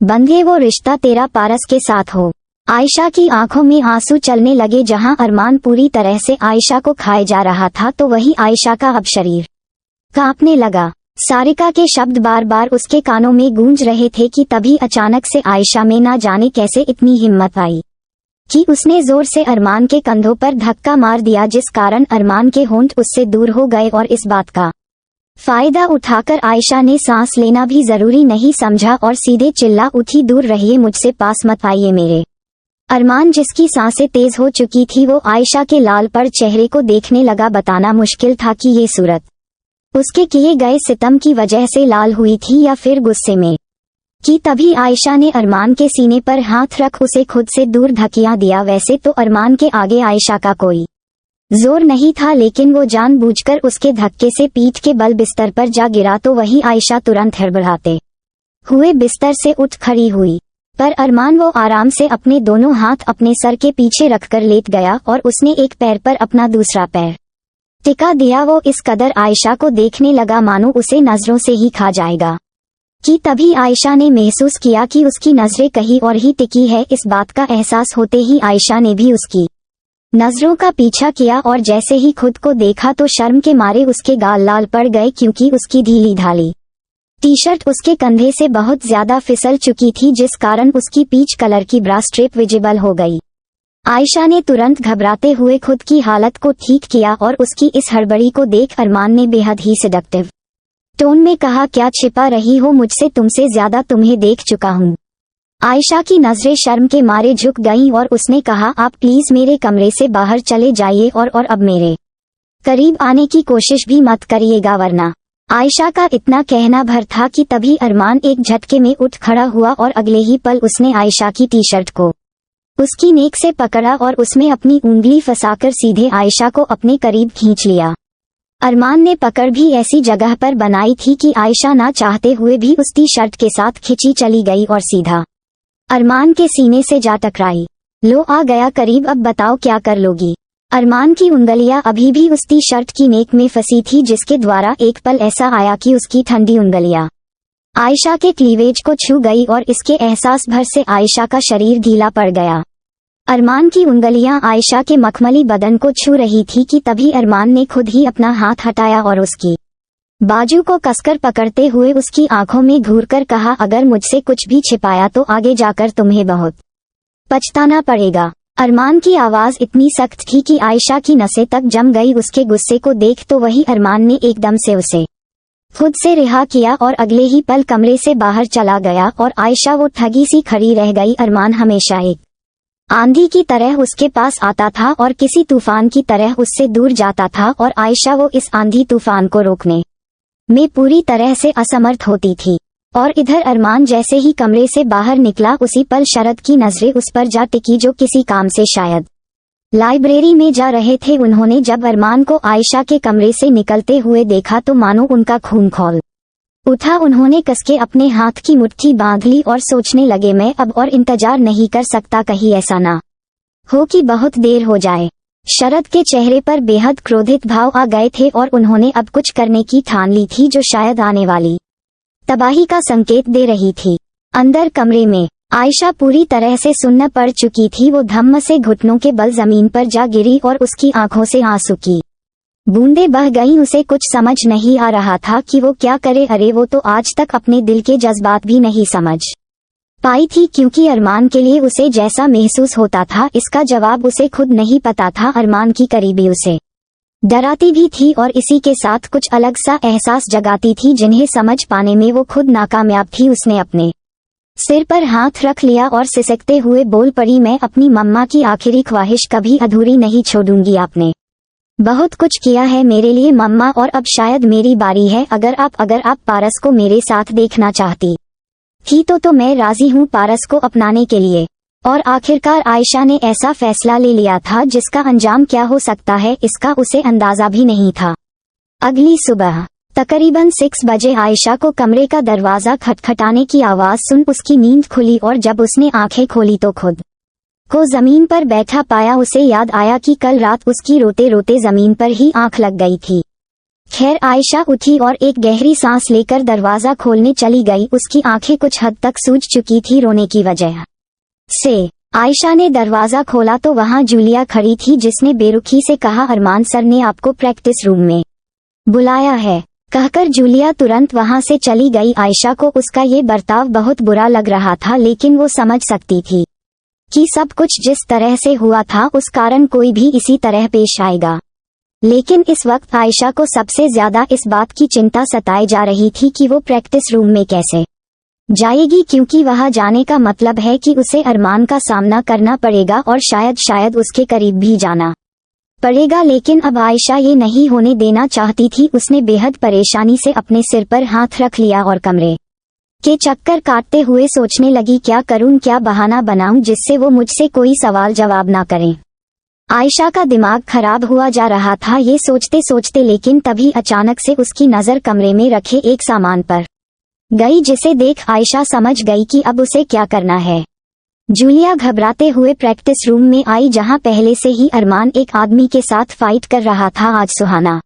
बंधे वो रिश्ता तेरा पारस के साथ हो। आयशा की आंखों में आंसू चलने लगे। जहां अरमान पूरी तरह से आयशा को खाए जा रहा था तो वही आयशा का अब शरीर कांपने लगा। सारिका के शब्द बार बार उसके कानों में गूंज रहे थे कि तभी अचानक से आयशा में ना जाने कैसे इतनी हिम्मत आई कि उसने जोर से अरमान के कंधों पर धक्का मार दिया जिस कारण अरमान के होंठ उससे दूर हो गए और इस बात का फायदा उठाकर आयशा ने सांस लेना भी जरूरी नहीं समझा और सीधे चिल्ला उठी, दूर रहिए मुझसे, पास मत आइए मेरे। अरमान, जिसकी सांसें तेज हो चुकी थी, वो आयशा के लाल पड़ चेहरे को देखने लगा। बताना मुश्किल था कि ये सूरत उसके किए गए सितम की वजह से लाल हुई थी या फिर गुस्से में कि तभी आयशा ने अरमान के सीने पर हाथ रख उसे खुद से दूर धकिया दिया। वैसे तो अरमान के आगे आयशा का कोई जोर नहीं था, लेकिन वो जानबूझकर उसके धक्के से पीठ के बल बिस्तर पर जा गिरा तो वही आयशा तुरंत हड़बड़ाते हुए बिस्तर से उठ खड़ी हुई। पर अरमान वो आराम से अपने दोनों हाथ अपने सर के पीछे रखकर लेट गया और उसने एक पैर पर अपना दूसरा पैर टिका दिया। वो इस कदर आयशा को देखने लगा मानो उसे नजरों से ही खा जाएगा कि तभी आयशा ने महसूस किया कि उसकी नजरें कहीं और ही टिकी है। इस बात का एहसास होते ही आयशा ने भी उसकी नजरों का पीछा किया और जैसे ही खुद को देखा तो शर्म के मारे उसके गाल लाल पड़ गए, क्योंकि उसकी ढीली ढाली टी शर्ट उसके कंधे से बहुत ज्यादा फिसल चुकी थी, जिस कारण उसकी पीच कलर की ब्रा स्ट्रिप विजिबल हो गई। आयशा ने तुरंत घबराते हुए खुद की हालत को ठीक किया और उसकी इस हड़बड़ी को देख अरमान ने बेहद ही सेडक्टिव टोन में कहा, क्या छिपा रही हो मुझसे, तुमसे ज्यादा तुम्हें देख चुका हूँ। आयशा की नजरें शर्म के मारे झुक गईं और उसने कहा, आप प्लीज मेरे कमरे से बाहर चले जाइए और अब मेरे करीब आने की कोशिश भी मत करिएगा वरना। आयशा का इतना कहना भर था कि तभी अरमान एक झटके में उठ खड़ा हुआ और अगले ही पल उसने आयशा की टी शर्ट को उसकी नेक से पकड़ा और उसमें अपनी उंगली फंसाकर सीधे आयशा को अपने करीब खींच लिया। अरमान ने पकड़ भी ऐसी जगह पर बनाई थी कि आयशा ना चाहते हुए भी उस टी शर्ट के साथ खिंची चली गई और सीधा अरमान के सीने से जा टकराई। लो, आ गया करीब, अब बताओ क्या कर लोगी। अरमान की उंगलियां अभी भी उस टी शर्ट की नेक में फंसी थी, जिसके द्वारा एक पल ऐसा आया कि उसकी ठंडी उंगलियां आयशा के क्लीवेज को छू गई और इसके एहसास भर से आयशा का शरीर ढीला पड़ गया। अरमान की उंगलियां आयशा के मखमली बदन को छू रही थी कि तभी अरमान ने खुद ही अपना हाथ हटाया और उसकी बाजू को कसकर पकड़ते हुए उसकी आंखों में घूरकर कहा, अगर मुझसे कुछ भी छिपाया तो आगे जाकर तुम्हें बहुत पछताना पड़ेगा। अरमान की आवाज इतनी सख्त थी कि आयशा की नसें तक जम गई। उसके गुस्से को देख तो वही अरमान ने एकदम से उसे खुद से रिहा किया और अगले ही पल कमरे से बाहर चला गया और आयशा वो ठगी सी खड़ी रह गई। अरमान हमेशा एक आंधी की तरह उसके पास आता था और किसी तूफान की तरह उससे दूर जाता था और आयशा वो इस आंधी तूफान को रोकने में पूरी तरह से असमर्थ होती थी। और इधर अरमान जैसे ही कमरे से बाहर निकला उसी पल शरद की नजरें उस पर जा टिकी, जो किसी काम से शायद लाइब्रेरी में जा रहे थे। उन्होंने जब अरमान को आयशा के कमरे से निकलते हुए देखा तो मानो उनका खून खौल उठा। उन्होंने कसके अपने हाथ की मुट्ठी बांध ली और सोचने लगे, मैं अब और इंतजार नहीं कर सकता, कहीं ऐसा ना हो कि बहुत देर हो जाए। शरद के चेहरे पर बेहद क्रोधित भाव आ गए थे और उन्होंने अब कुछ करने की ठान ली थी जो शायद आने वाली तबाही का संकेत दे रही थी। अंदर कमरे में आयशा पूरी तरह से सुन्न पड़ चुकी थी। वो धम्म से घुटनों के बल जमीन पर जा गिरी और उसकी आंखों से आंसू की बूंदें बह गईं। उसे कुछ समझ नहीं आ रहा था कि वो क्या करे। अरे वो तो आज तक अपने दिल के जज्बात भी नहीं समझ पाई थी, क्योंकि अरमान के लिए उसे जैसा महसूस होता था इसका जवाब उसे खुद नहीं पता था। अरमान की करीबी उसे डराती भी थी और इसी के साथ कुछ अलग सा एहसास जगाती थी जिन्हें समझ पाने में वो खुद नाकामयाब थी। उसने अपने सिर पर हाथ रख लिया और सिसकते हुए बोल पड़ी, मैं अपनी मम्मा की आखिरी ख्वाहिश कभी अधूरी नहीं छोड़ूंगी। आपने बहुत कुछ किया है मेरे लिए मम्मा, और अब शायद मेरी बारी है। अगर आप पारस को मेरे साथ देखना चाहती थी तो मैं राजी हूँ पारस को अपनाने के लिए। और आखिरकार आयशा ने ऐसा फैसला ले लिया था जिसका अंजाम क्या हो सकता है इसका उसे अंदाजा भी नहीं था। अगली सुबह तकरीबन 6 बजे आयशा को कमरे का दरवाजा खटखटाने की आवाज सुन उसकी नींद खुली और जब उसने आंखें खोली तो खुद को जमीन पर बैठा पाया। उसे याद आया कि कल रात उसकी रोते रोते जमीन पर ही आंख लग गई थी। खैर आयशा उठी और एक गहरी सांस लेकर दरवाजा खोलने चली गई। उसकी आंखें कुछ हद तक सूज चुकी थी रोने की वजह से। आयशा ने दरवाजा खोला तो वहां जूलिया खड़ी थी, जिसने बेरुखी से कहा, अरमान सर ने आपको प्रैक्टिस रूम में बुलाया है। कहकर जूलिया तुरंत वहां से चली गई। आयशा को उसका ये बर्ताव बहुत बुरा लग रहा था, लेकिन वो समझ सकती थी कि सब कुछ जिस तरह से हुआ था उस कारण कोई भी इसी तरह पेश आएगा। लेकिन इस वक्त आयशा को सबसे ज्यादा इस बात की चिंता सताई जा रही थी कि वो प्रैक्टिस रूम में कैसे जाएगी, क्योंकि वहां जाने का मतलब है कि उसे अरमान का सामना करना पड़ेगा और शायद उसके करीब भी जाना पड़ेगा। लेकिन अब आयशा ये नहीं होने देना चाहती थी। उसने बेहद परेशानी से अपने सिर पर हाथ रख लिया और कमरे के चक्कर काटते हुए सोचने लगी, क्या करूं, क्या बहाना बनाऊं जिससे वो मुझसे कोई सवाल जवाब ना करें। आयशा का दिमाग खराब हुआ जा रहा था ये सोचते सोचते, लेकिन तभी अचानक से उसकी नजर कमरे में रखे एक सामान पर गई, जिसे देख आयशा समझ गई कि अब उसे क्या करना है। जूलिया घबराते हुए प्रैक्टिस रूम में आई, जहां पहले से ही अरमान एक आदमी के साथ फाइट कर रहा था। आज सुहाना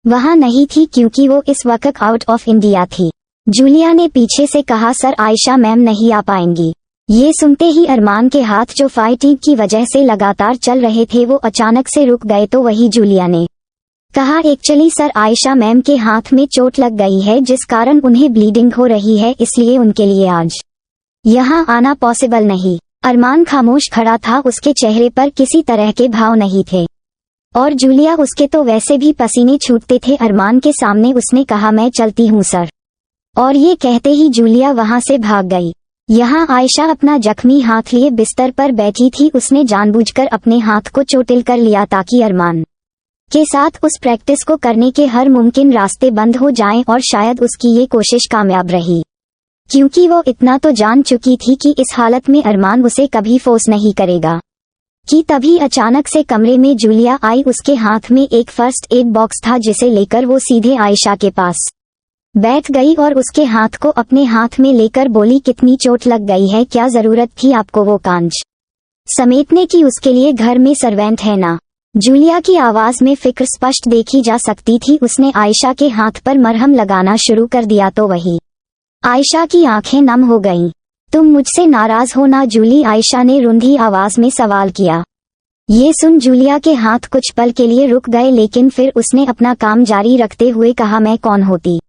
वहां नहीं थी क्योंकि वो इस वक्त आउट ऑफ इंडिया थी। जूलिया ने पीछे से कहा, सर आयशा मैम नहीं आ पाएंगी। ये सुनते ही अरमान के हाथ जो फाइटिंग की वजह से लगातार चल रहे थे वो अचानक से रुक गए। तो वही जूलिया ने कहा, एक्चुअली सर आयशा मैम के हाथ में चोट लग गई है जिस कारण उन्हें ब्लीडिंग हो रही है, इसलिए उनके लिए आज यहाँ आना पॉसिबल नहीं। अरमान खामोश खड़ा था, उसके चेहरे पर किसी तरह के भाव नहीं थे और जूलिया उसके तो वैसे भी पसीने छूटते थे। अरमान के सामने उसने कहा, मैं चलती हूँ सर, और ये कहते ही जूलिया वहां से भाग गई। यहाँ आयशा अपना जख्मी हाथ लिए बिस्तर पर बैठी थी। उसने जानबूझकर अपने हाथ को चोटिल कर लिया ताकि अरमान के साथ उस प्रैक्टिस को करने के हर मुमकिन रास्ते बंद हो जाएं, और शायद उसकी ये कोशिश कामयाब रही क्योंकि वो इतना तो जान चुकी थी कि इस हालत में अरमान उसे कभी फोर्स नहीं करेगा। कि तभी अचानक से कमरे में जूलिया आई। उसके हाथ में एक फर्स्ट एड बॉक्स था जिसे लेकर वो सीधे आयशा के पास बैठ गई और उसके हाथ को अपने हाथ में लेकर बोली, कितनी चोट लग गई है, क्या जरूरत थी आपको वो कांच समेटने की, उसके लिए घर में सर्वेंट है ना। जूलिया की आवाज में फिक्र स्पष्ट देखी जा सकती थी। उसने आयशा के हाथ पर मरहम लगाना शुरू कर दिया तो वही आयशा की आंखें नम हो गईं। तुम मुझसे नाराज हो ना जूली, आयशा ने रुंधी आवाज में सवाल किया। ये सुन जूलिया के हाथ कुछ पल के लिए रुक गए, लेकिन फिर उसने अपना काम जारी रखते हुए कहा, मैं कौन होती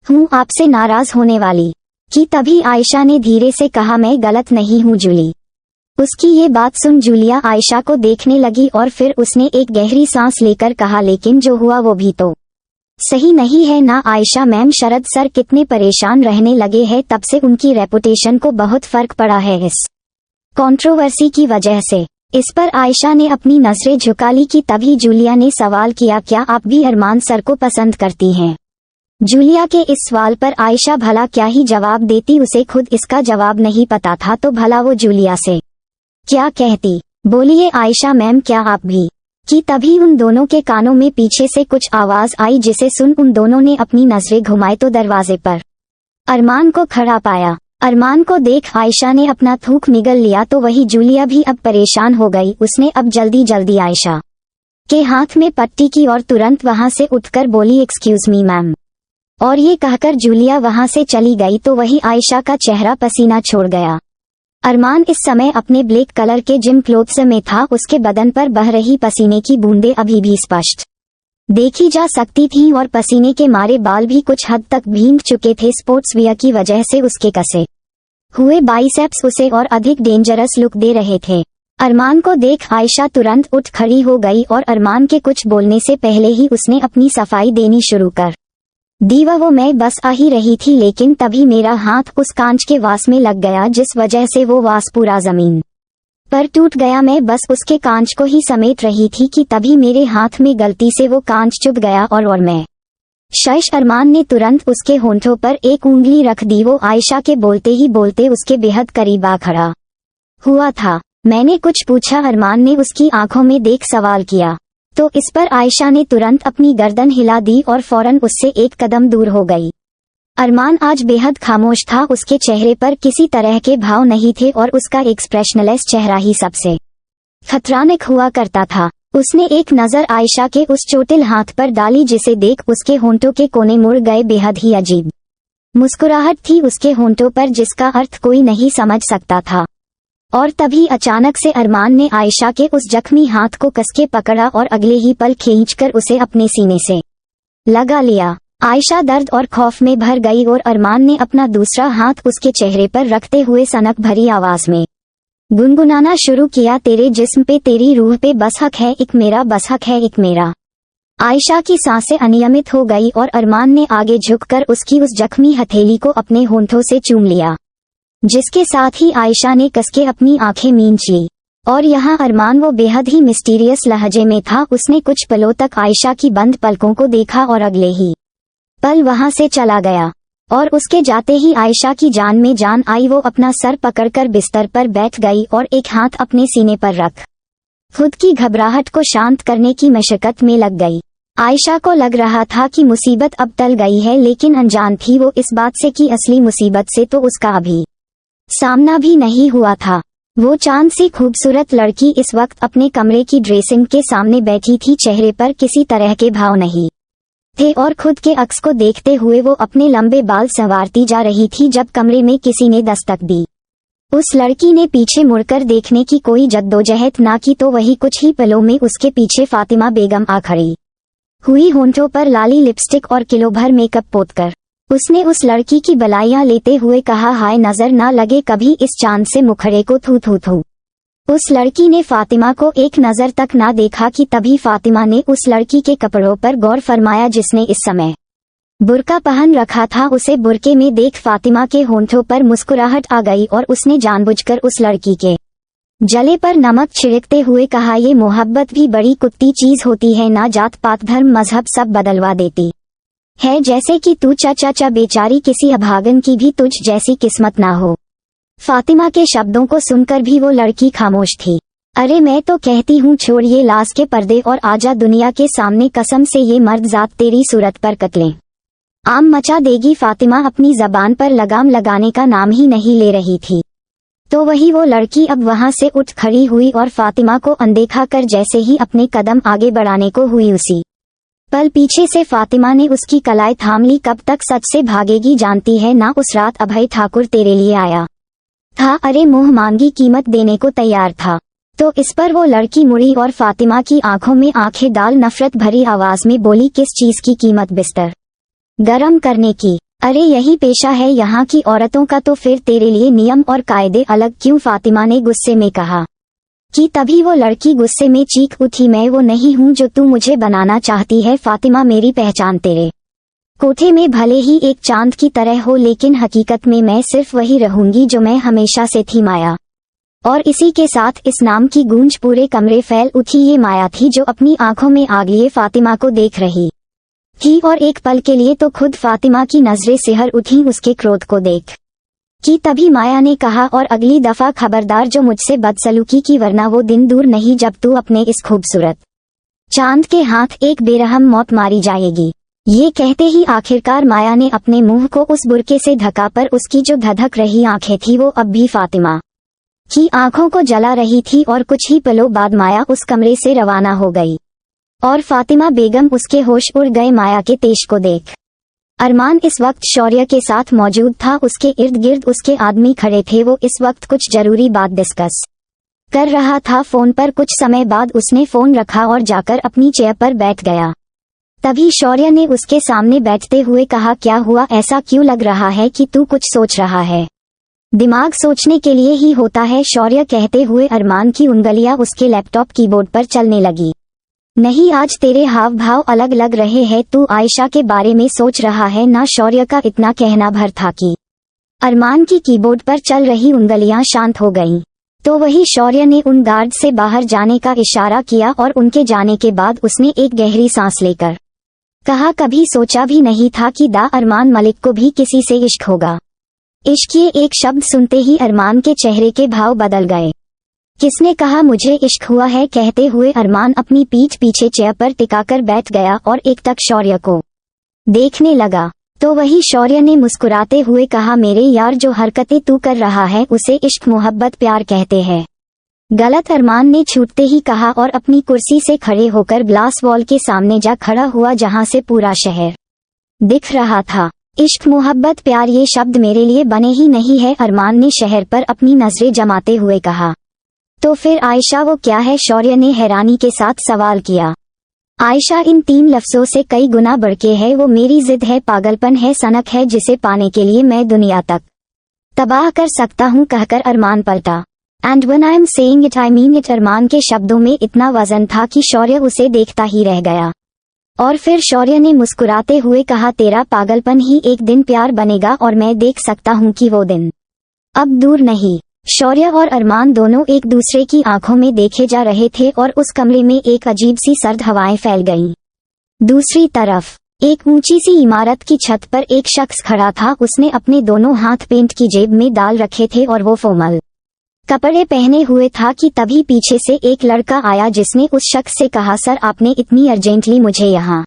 हूँ आपसे नाराज होने वाली। कि तभी आयशा ने धीरे से कहा, मैं गलत नहीं हूँ जूली। उसकी ये बात सुन जूलिया आयशा को देखने लगी और फिर उसने एक गहरी सांस लेकर कहा, लेकिन जो हुआ वो भी तो सही नहीं है ना आयशा मैम। शरद सर कितने परेशान रहने लगे हैं, तब से उनकी रेपुटेशन को बहुत फर्क पड़ा है इस कंट्रोवर्सी की वजह से। इस पर आयशा ने अपनी नजरें झुका ली। कि तभी जूलिया ने सवाल किया, क्या आप भी अरमान सर को पसंद करती हैं। जूलिया के इस सवाल पर आयशा भला क्या ही जवाब देती, उसे खुद इसका जवाब नहीं पता था, तो भला वो जूलिया से क्या कहती। बोलिए आयशा मैम, क्या आप भी। कि तभी उन दोनों के कानों में पीछे से कुछ आवाज आई, जिसे सुन उन दोनों ने अपनी नजरें घुमाई तो दरवाजे पर अरमान को खड़ा पाया। अरमान को देख आयशा ने अपना थूक निगल लिया तो वही जूलिया भी अब परेशान हो गई। उसने अब जल्दी जल्दी आयशा के हाथ में पट्टी की और तुरंत वहां से उठकर बोली, एक्सक्यूज मी मैम। और ये कहकर जूलिया वहां से चली गई तो वही आयशा का चेहरा पसीना छोड़ गया। अरमान इस समय अपने ब्लैक कलर के जिम क्लोथ्स में था। उसके बदन पर बह रही पसीने की बूंदें अभी भी स्पष्ट देखी जा सकती थीं और पसीने के मारे बाल भी कुछ हद तक भीग चुके थे। स्पोर्ट्स वियर की वजह से उसके कसे हुए बाइसेप्स उसे और अधिक डेंजरस लुक दे रहे थे। अरमान को देख आयशा तुरंत उठ खड़ी हो गई और अरमान के कुछ बोलने से पहले ही उसने अपनी सफाई देनी शुरू कर दी। वो मैं बस आ ही रही थी, लेकिन तभी मेरा हाथ उस कांच के वास में लग गया, जिस वजह से वो वास पूरा जमीन पर टूट गया। मैं बस उसके कांच को ही समेट रही थी कि तभी मेरे हाथ में गलती से वो कांच चुभ गया और मैं शश। अरमान ने तुरंत उसके होंठों पर एक उंगली रख दी। वो आयशा के बोलते ही बोलते उसके बेहद करीब आ खड़ा हुआ था। मैंने कुछ पूछा, अरमान ने उसकी आंखों में देख सवाल किया। तो इस पर आयशा ने तुरंत अपनी गर्दन हिला दी और फौरन उससे एक कदम दूर हो गई। अरमान आज बेहद खामोश था। उसके चेहरे पर किसी तरह के भाव नहीं थे और उसका एक्सप्रेशनलेस चेहरा ही सबसे खतरनाक हुआ करता था। उसने एक नजर आयशा के उस चोटिल हाथ पर डाली, जिसे देख उसके होंठों के कोने मुड़ गए। बेहद ही अजीब मुस्कुराहट थी उसके होंठों पर, जिसका अर्थ कोई नहीं समझ सकता था। और तभी अचानक से अरमान ने आयशा के उस जख्मी हाथ को कसके पकड़ा और अगले ही पल खींचकर उसे अपने सीने से लगा लिया। आयशा दर्द और खौफ में भर गई और अरमान ने अपना दूसरा हाथ उसके चेहरे पर रखते हुए सनक भरी आवाज में गुनगुनाना शुरू किया, तेरे जिस्म पे तेरी रूह पे बस हक है एक मेरा, बस हक है एक मेरा। आयशा की सांसें अनियमित हो गई और अरमान ने आगे झुककर उसकी उस जख्मी हथेली को अपने होंठों से चूम लिया, जिसके साथ ही आयशा ने कसके अपनी आंखें मींच ली। और यहाँ अरमान वो बेहद ही मिस्टीरियस लहजे में था। उसने कुछ पलों तक आयशा की बंद पलकों को देखा और अगले ही पल वहां से चला गया। और उसके जाते ही आयशा की जान में जान आई। वो अपना सर पकड़कर बिस्तर पर बैठ गई और एक हाथ अपने सीने पर रख खुद की घबराहट को शांत करने की मशक्कत में लग गई। आयशा को लग रहा था कि मुसीबत अब टल गई है, लेकिन अनजान थी वो इस बात से कि असली मुसीबत से तो उसका अभी सामना भी नहीं हुआ था। वो चांद सी खूबसूरत लड़की इस वक्त अपने कमरे की ड्रेसिंग के सामने बैठी थी। चेहरे पर किसी तरह के भाव नहीं थे और खुद के अक्स को देखते हुए वो अपने लंबे बाल संवारती जा रही थी जब कमरे में किसी ने दस्तक दी। उस लड़की ने पीछे मुड़कर देखने की कोई जद्दोजहद ना की तो वही कुछ ही पलों में उसके पीछे फातिमा बेगम आ खड़ी हुई, होंठों पर लाली लिपस्टिक और किलो भर मेकअप पोतकर। उसने उस लड़की की बलाइयां लेते हुए कहा, हाय नजर ना लगे कभी इस चांद से मुखड़े को, थू थू थू। उस लड़की ने फातिमा को एक नजर तक ना देखा कि तभी फातिमा ने उस लड़की के कपड़ों पर गौर फरमाया जिसने इस समय बुर्का पहन रखा था। उसे बुर्के में देख फातिमा के होंठों पर मुस्कुराहट आ गई और उसने जानबूझकर उस लड़की के जले पर नमक छिड़कते हुए कहा, ये मोहब्बत भी बड़ी कुत्ती चीज होती है ना, जात पात धर्म मजहब सब बदलवा देती है, जैसे कि तू चाचा बेचारी किसी अभागन की भी तुझ जैसी किस्मत ना हो। फातिमा के शब्दों को सुनकर भी वो लड़की खामोश थी। अरे मैं तो कहती हूँ छोड़ ये लाश के पर्दे और आजा दुनिया के सामने, कसम से ये मर्द जात तेरी सूरत पर कत्ले आम मचा देगी। फातिमा अपनी जबान पर लगाम लगाने का नाम ही नहीं ले रही थी। तो वही वो लड़की अब वहां से उठ खड़ी हुई और फातिमा को अनदेखा कर जैसे ही अपने कदम आगे बढ़ाने को हुई, उसी पल पीछे से फातिमा ने उसकी कलाई थाम ली। कब तक सच से भागेगी जानती है ना, उस रात अभय ठाकुर तेरे लिए आया था, अरे मुंह मांगी कीमत देने को तैयार था। तो इस पर वो लड़की मुड़ी और फातिमा की आंखों में आंखें डाल नफरत भरी आवाज में बोली, किस चीज की कीमत? बिस्तर गरम करने की। अरे यही पेशा है यहाँ की औरतों का, तो फिर तेरे लिए नियम और कायदे अलग क्यों? फातिमा ने गुस्से में कहा कि तभी वो लड़की गुस्से में चीख उठी, मैं वो नहीं हूँ जो तू मुझे बनाना चाहती है फातिमा, मेरी पहचान तेरे कोठे में भले ही एक चांद की तरह हो, लेकिन हकीकत में मैं सिर्फ वही रहूंगी जो मैं हमेशा से थी, माया। और इसी के साथ इस नाम की गूंज पूरे कमरे फैल उठी। ये माया थी जो अपनी आंखों में आग लिए फातिमा को देख रही थी और एक पल के लिए तो खुद फातिमा की नजरें सिहर उठी उसके क्रोध को देख कि तभी माया ने कहा, और अगली दफा खबरदार जो मुझसे बदसलूकी की, वरना वो दिन दूर नहीं जब तू अपने इस खूबसूरत चांद के हाथ एक बेरहम मौत मारी जाएगी। ये कहते ही आखिरकार माया ने अपने मुंह को उस बुर्के से ढका, पर उसकी जो धधक रही आंखें थी वो अब भी फातिमा की आंखों को जला रही थी। और कुछ ही पलों बाद माया उस कमरे से रवाना हो गई और फातिमा बेगम उसके होश उड़ गए माया के तेज को देख। अरमान इस वक्त शौर्य के साथ मौजूद था, उसके इर्द गिर्द उसके आदमी खड़े थे। वो इस वक्त कुछ जरूरी बात डिस्कस कर रहा था फोन पर। कुछ समय बाद उसने फोन रखा और जाकर अपनी चेयर पर बैठ गया। तभी शौर्य ने उसके सामने बैठते हुए कहा, क्या हुआ, ऐसा क्यों लग रहा है कि तू कुछ सोच रहा है? दिमाग सोचने के लिए ही होता है, शौर्य कहते हुए अरमान की उंगलियां उसके लैपटॉप कीबोर्ड पर चलने लगी। नहीं, आज तेरे हाव भाव अलग लग रहे हैं, तू आयशा के बारे में सोच रहा है ना? शौर्य का इतना कहना भर था कि अरमान की कीबोर्ड पर चल रही उंगलियां शांत हो गईं। तो वही शौर्य ने उन गार्ड से बाहर जाने का इशारा किया और उनके जाने के बाद उसने एक गहरी सांस लेकर कहा, कभी सोचा भी नहीं था कि दा अरमान मलिक को भी किसी से इश्क होगा। इश्क, ये एक शब्द सुनते ही अरमान के चेहरे के भाव बदल गए। किसने कहा मुझे इश्क हुआ है? कहते हुए अरमान अपनी पीठ पीछे चेयर पर टिकाकर बैठ गया और एकटक शौर्य को देखने लगा। तो वही शौर्य ने मुस्कुराते हुए कहा, मेरे यार, जो हरकतें तू कर रहा है उसे इश्क मोहब्बत प्यार कहते हैं। गलत, अरमान ने छूटते ही कहा और अपनी कुर्सी से खड़े होकर ग्लास वॉल के सामने जा खड़ा हुआ जहां से पूरा शहर दिख रहा था। इश्क मोहब्बत प्यार ये शब्द मेरे लिए बने ही नहीं है, अरमान ने शहर पर अपनी नजरें जमाते हुए कहा। तो फिर आयशा वो क्या है? शौर्य ने हैरानी के साथ सवाल किया। आयशा इन 3 लफ्जों से कई गुना बढ़के है। वो मेरी जिद है, पागलपन है, सनक है, जिसे पाने के लिए मैं दुनिया तक तबाह कर सकता हूँ, कहकर अरमान पलटा। And when I am saying it I mean it. Armaan के शब्दों में इतना वजन था कि शौर्य उसे देखता ही रह गया। और फिर शौर्य ने मुस्कुराते हुए कहा, तेरा पागलपन ही एक दिन प्यार बनेगा और मैं देख सकता हूँ कि वो दिन अब दूर नहीं। शौर्य और अरमान दोनों एक दूसरे की आंखों में देखे जा रहे थे और उस कमरे में एक अजीब सी सर्द हवाएं फैल गईं। दूसरी तरफ एक ऊंची सी इमारत की छत पर एक शख्स खड़ा था। उसने अपने दोनों हाथ पेंट की जेब में डाल रखे थे और वो फॉर्मल कपड़े पहने हुए था कि तभी पीछे से एक लड़का आया जिसने उस शख्स से कहा, सर आपने इतनी अर्जेंटली मुझे यहाँ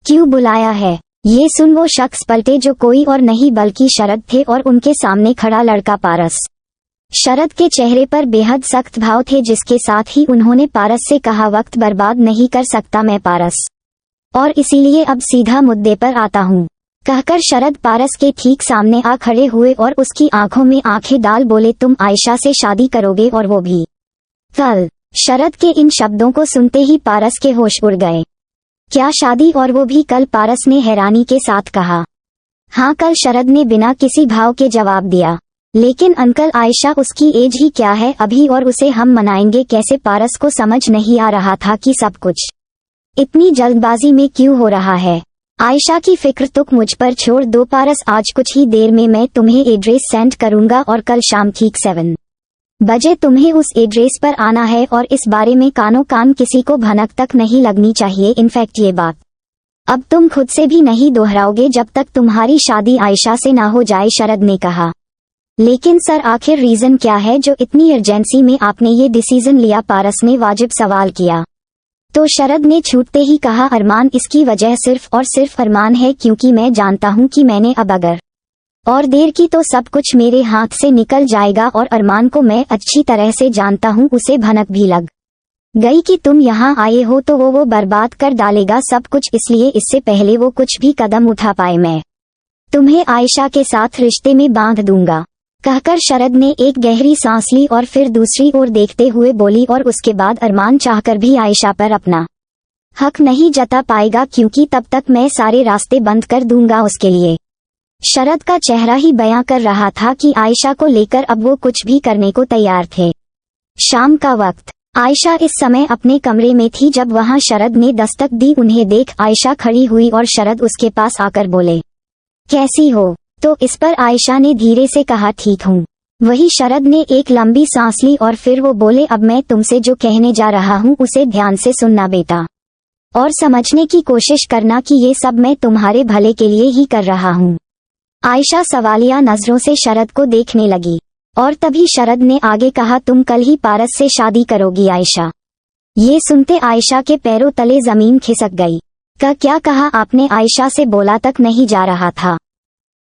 क्यों बुलाया है? ये सुन वो शख्स पलटे जो कोई और नहीं बल्कि शरद थे और उनके सामने खड़ा लड़का पारस। शरद के चेहरे पर बेहद सख्त भाव थे, जिसके साथ ही उन्होंने पारस से कहा, वक्त बर्बाद नहीं कर सकता मैं पारस, और इसीलिए अब सीधा मुद्दे पर आता हूँ। कहकर शरद पारस के ठीक सामने आ खड़े हुए और उसकी आंखों में आंखें डाल बोले, तुम आयशा से शादी करोगे और वो भी कल? शरद के इन शब्दों को सुनते ही पारस के होश उड़ गए। क्या शादी और वो भी कल? पारस ने हैरानी के साथ कहा। हाँ कल, शरद ने बिना किसी भाव के जवाब दिया। लेकिन अंकल, आयशा उसकी एज ही क्या है अभी, और उसे हम मनाएंगे कैसे? पारस को समझ नहीं आ रहा था कि सब कुछ इतनी जल्दबाजी में क्यों हो रहा है। आयशा की फिक्र तुक मुझ पर छोड़ दो पारस, आज कुछ ही देर में मैं तुम्हें एड्रेस सेंड करूंगा और कल शाम ठीक 7 बजे तुम्हें उस एड्रेस पर आना है, और इस बारे में कानों कान किसी को भनक तक नहीं लगनी चाहिए। इनफैक्ट ये बात अब तुम खुद से भी नहीं दोहराओगे जब तक तुम्हारी शादी आयशा से ना हो जाए, शरद ने कहा। लेकिन सर आखिर रीजन क्या है जो इतनी अर्जेंसी में आपने ये डिसीजन लिया? पारस ने वाजिब सवाल किया। तो शरद ने छूटते ही कहा, अरमान, इसकी वजह सिर्फ और सिर्फ अरमान है, क्योंकि मैं जानता हूँ कि मैंने अब अगर और देर की तो सब कुछ मेरे हाथ से निकल जाएगा, और अरमान को मैं अच्छी तरह से जानता हूँ, उसे भनक भी लग गई कि तुम यहाँ आए हो तो वो बर्बाद कर डालेगा सब कुछ, इसलिए इससे पहले वो कुछ भी कदम उठा पाए मैं तुम्हें आयशा के साथ रिश्ते में बांध दूंगा। कहकर शरद ने एक गहरी सांस ली और फिर दूसरी ओर देखते हुए बोली, और उसके बाद अरमान चाहकर भी आयशा पर अपना हक नहीं जता पाएगा, क्योंकि तब तक मैं सारे रास्ते बंद कर दूंगा उसके लिए। शरद का चेहरा ही बयां कर रहा था कि आयशा को लेकर अब वो कुछ भी करने को तैयार थे। शाम का वक्त। आयशा इस समय अपने कमरे में थी जब वहां शरद ने दस्तक दी। उन्हें देख आयशा खड़ी हुई और शरद उसके पास आकर बोले, कैसी हो? तो इस पर आयशा ने धीरे से कहा, ठीक हूँ। वही शरद ने एक लंबी सांस ली और फिर वो बोले, अब मैं तुमसे जो कहने जा रहा हूँ उसे ध्यान से सुनना बेटा, और समझने की कोशिश करना कि ये सब मैं तुम्हारे भले के लिए ही कर रहा हूँ। आयशा सवालिया नजरों से शरद को देखने लगी और तभी शरद ने आगे कहा, तुम कल ही पारस से शादी करोगी आयशा? ये सुनते आयशा के पैरों तले जमीन खिसक गई। क्या कहा आपने? आयशा से बोला तक नहीं जा रहा था।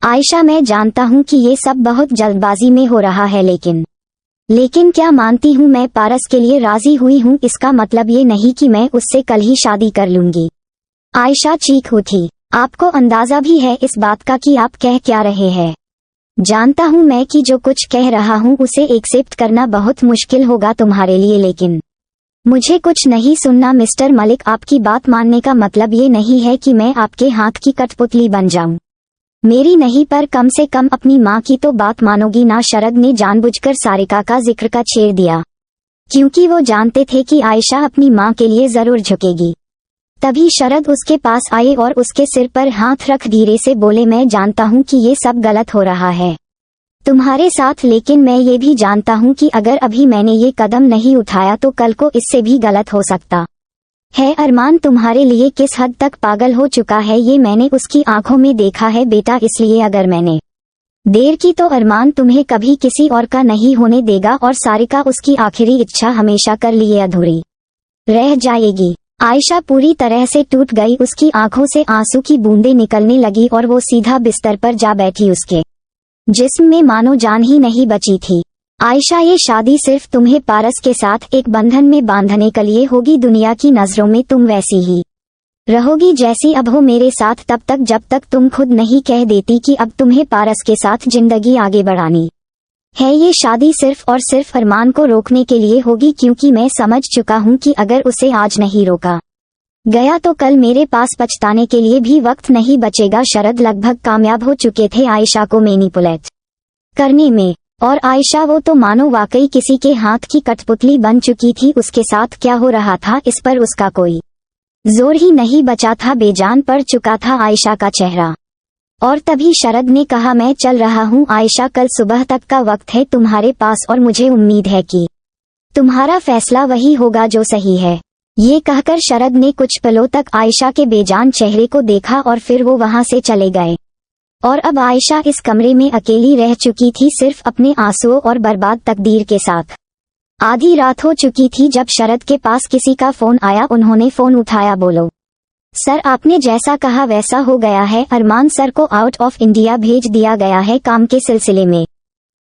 आयशा, मैं जानता हूँ कि ये सब बहुत जल्दबाजी में हो रहा है, लेकिन क्या मानती हूँ मैं पारस के लिए राजी हुई हूँ, इसका मतलब ये नहीं कि मैं उससे कल ही शादी कर लूंगी। आयशा चीख उठी। आपको अंदाजा भी है इस बात का कि आप कह क्या रहे हैं? जानता हूँ मैं कि जो कुछ कह रहा हूँ उसे एक्सेप्ट करना बहुत मुश्किल होगा तुम्हारे लिए, लेकिन मुझे कुछ नहीं सुनना मिस्टर मलिक। आपकी बात मानने का मतलब ये नहीं है कि मैं आपके हाथ की कठपुतली बन जाऊं। मेरी नहीं, पर कम से कम अपनी माँ की तो बात मानोगी ना? शरद ने जानबूझकर सारिका का जिक्र का छेड़ दिया, क्योंकि वो जानते थे कि आयशा अपनी माँ के लिए जरूर झुकेगी। तभी शरद उसके पास आए और उसके सिर पर हाथ रख धीरे से बोले, मैं जानता हूँ कि ये सब गलत हो रहा है तुम्हारे साथ, लेकिन मैं ये भी जानता हूँ कि अगर अभी मैंने ये कदम नहीं उठाया तो कल को इससे भी गलत हो सकता है। अरमान तुम्हारे लिए किस हद तक पागल हो चुका है ये मैंने उसकी आंखों में देखा है बेटा, इसलिए अगर मैंने देर की तो अरमान तुम्हें कभी किसी और का नहीं होने देगा, और सारिका उसकी आखिरी इच्छा हमेशा कर लिए अधूरी रह जाएगी। आयशा पूरी तरह से टूट गई, उसकी आंखों से आंसू की बूंदें निकलने लगी और वो सीधा बिस्तर पर जा बैठी। उसके जिस्म में मानो जान ही नहीं बची थी। आयशा, ये शादी सिर्फ तुम्हें पारस के साथ एक बंधन में बांधने के लिए होगी। दुनिया की नजरों में तुम वैसी ही रहोगी जैसी अब हो मेरे साथ, तब तक जब तक तुम खुद नहीं कह देती कि अब तुम्हें पारस के साथ जिंदगी आगे बढ़ानी है। ये शादी सिर्फ और सिर्फ अरमान को रोकने के लिए होगी, क्योंकि मैं समझ चुका हूँ कि अगर उसे आज नहीं रोका गया तो कल मेरे पास पछताने के लिए भी वक्त नहीं बचेगा। शरद लगभग कामयाब हो चुके थे आयशा को मैनिपुलेट करने में, और आयशा वो तो मानो वाकई किसी के हाथ की कठपुतली बन चुकी थी। उसके साथ क्या हो रहा था इस पर उसका कोई जोर ही नहीं बचा था, बेजान पड़ चुका था आयशा का चेहरा। और तभी शरद ने कहा, मैं चल रहा हूँ आयशा, कल सुबह तक का वक्त है तुम्हारे पास और मुझे उम्मीद है कि तुम्हारा फैसला वही होगा जो सही है। ये कहकर शरद ने कुछ पलों तक आयशा के बेजान चेहरे को देखा और फिर वो वहां से चले गए। और अब आयशा इस कमरे में अकेली रह चुकी थी, सिर्फ अपने आंसुओं और बर्बाद तकदीर के साथ। आधी रात हो चुकी थी जब शरद के पास किसी का फोन आया। उन्होंने फोन उठाया। बोलो सर, आपने जैसा कहा वैसा हो गया है। अरमान सर को आउट ऑफ इंडिया भेज दिया गया है काम के सिलसिले में।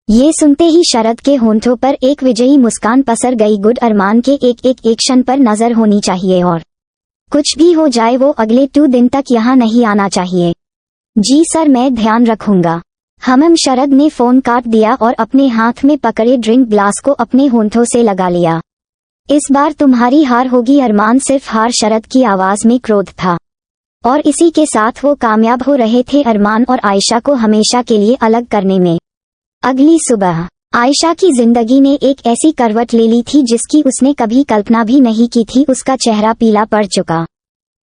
ये सुनते ही शरद के होंठों पर एक विजयी मुस्कान पसर गई। गुड, अरमान के एक एक एक्शन पर नजर होनी चाहिए और कुछ भी हो जाए वो अगले 2 दिन तक यहाँ नहीं आना चाहिए। जी सर, मैं ध्यान रखूंगा। शरद ने फोन काट दिया और अपने हाथ में पकड़े ड्रिंक ग्लास को अपने होंठों से लगा लिया। इस बार तुम्हारी हार होगी अरमान। सिर्फ हार, शरद की आवाज में क्रोध था। और इसी के साथ वो कामयाब हो रहे थे अरमान और आयशा को हमेशा के लिए अलग करने में। अगली सुबह आयशा की जिंदगी ने एक ऐसी करवट ले ली थी जिसकी उसने कभी कल्पना भी नहीं की थी। उसका चेहरा पीला पड़ चुका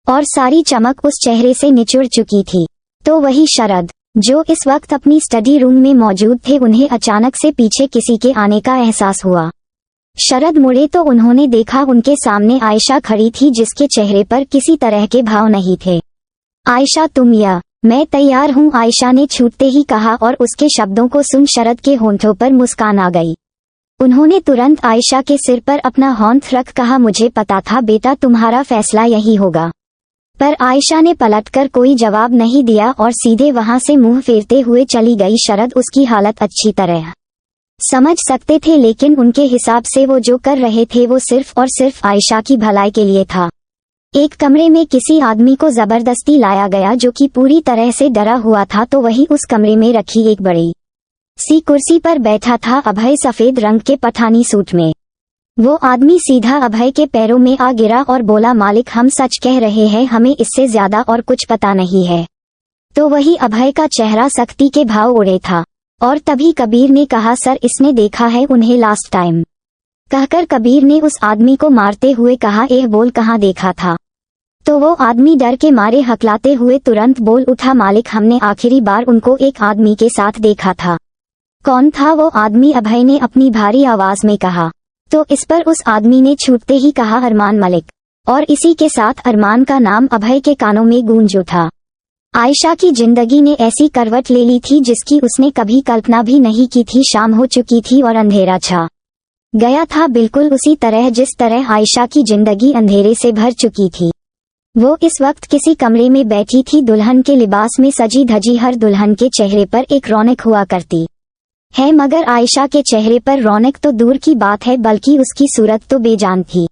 और सारी चमक उस चेहरे से निचुड़ चुकी थी। तो वही शरद जो इस वक्त अपनी स्टडी रूम में मौजूद थे, उन्हें अचानक से पीछे किसी के आने का एहसास हुआ। शरद मुड़े तो उन्होंने देखा उनके सामने आयशा खड़ी थी, जिसके चेहरे पर किसी तरह के भाव नहीं थे। आयशा, तुम? या मैं तैयार हूँ, आयशा ने छूटते ही कहा और उसके शब्दों को सुन शरद के होंठों पर मुस्कान आ गई। उन्होंने तुरंत आयशा के सिर पर अपना हाथ रख कहा, मुझे पता था बेटा तुम्हारा फैसला यही होगा। पर आयशा ने पलटकर कोई जवाब नहीं दिया और सीधे वहां से मुंह फेरते हुए चली गई। शरद उसकी हालत अच्छी तरह समझ सकते थे, लेकिन उनके हिसाब से वो जो कर रहे थे वो सिर्फ और सिर्फ आयशा की भलाई के लिए था। एक कमरे में किसी आदमी को जबरदस्ती लाया गया जो कि पूरी तरह से डरा हुआ था, तो वही उस कमरे में रखी एक बड़ी सी कुर्सी पर बैठा था अभय, सफेद रंग के पठानी सूट में। वो आदमी सीधा अभय के पैरों में आ गिरा और बोला, मालिक हम सच कह रहे हैं, हमें इससे ज्यादा और कुछ पता नहीं है। तो वही अभय का चेहरा सख्ती के भाव उड़े था। और तभी कबीर ने कहा, सर इसने देखा है उन्हें लास्ट टाइम। कहकर कबीर ने उस आदमी को मारते हुए कहा, एह बोल कहाँ देखा था। तो वो आदमी डर के मारे हकलाते हुए तुरंत बोल उठा, मालिक हमने आखिरी बार उनको एक आदमी के साथ देखा था। कौन था वो आदमी? अभय ने अपनी भारी आवाज में कहा। तो इस पर उस आदमी ने छूटते ही कहा, अरमान मलिक। और इसी के साथ अरमान का नाम अभय के कानों में गूंज उठा। आयशा की जिंदगी ने ऐसी करवट ले ली थी जिसकी उसने कभी कल्पना भी नहीं की थी। शाम हो चुकी थी और अंधेरा छा गया था, बिल्कुल उसी तरह जिस तरह आयशा की जिंदगी अंधेरे से भर चुकी थी। वो इस वक्त किसी कमरे में बैठी थी, दुल्हन के लिबास में सजी धजी। हर दुल्हन के चेहरे पर एक रौनक हुआ करती है, मगर आयशा के चेहरे पर रौनक तो दूर की बात है, बल्कि उसकी सूरत तो बेजान थी।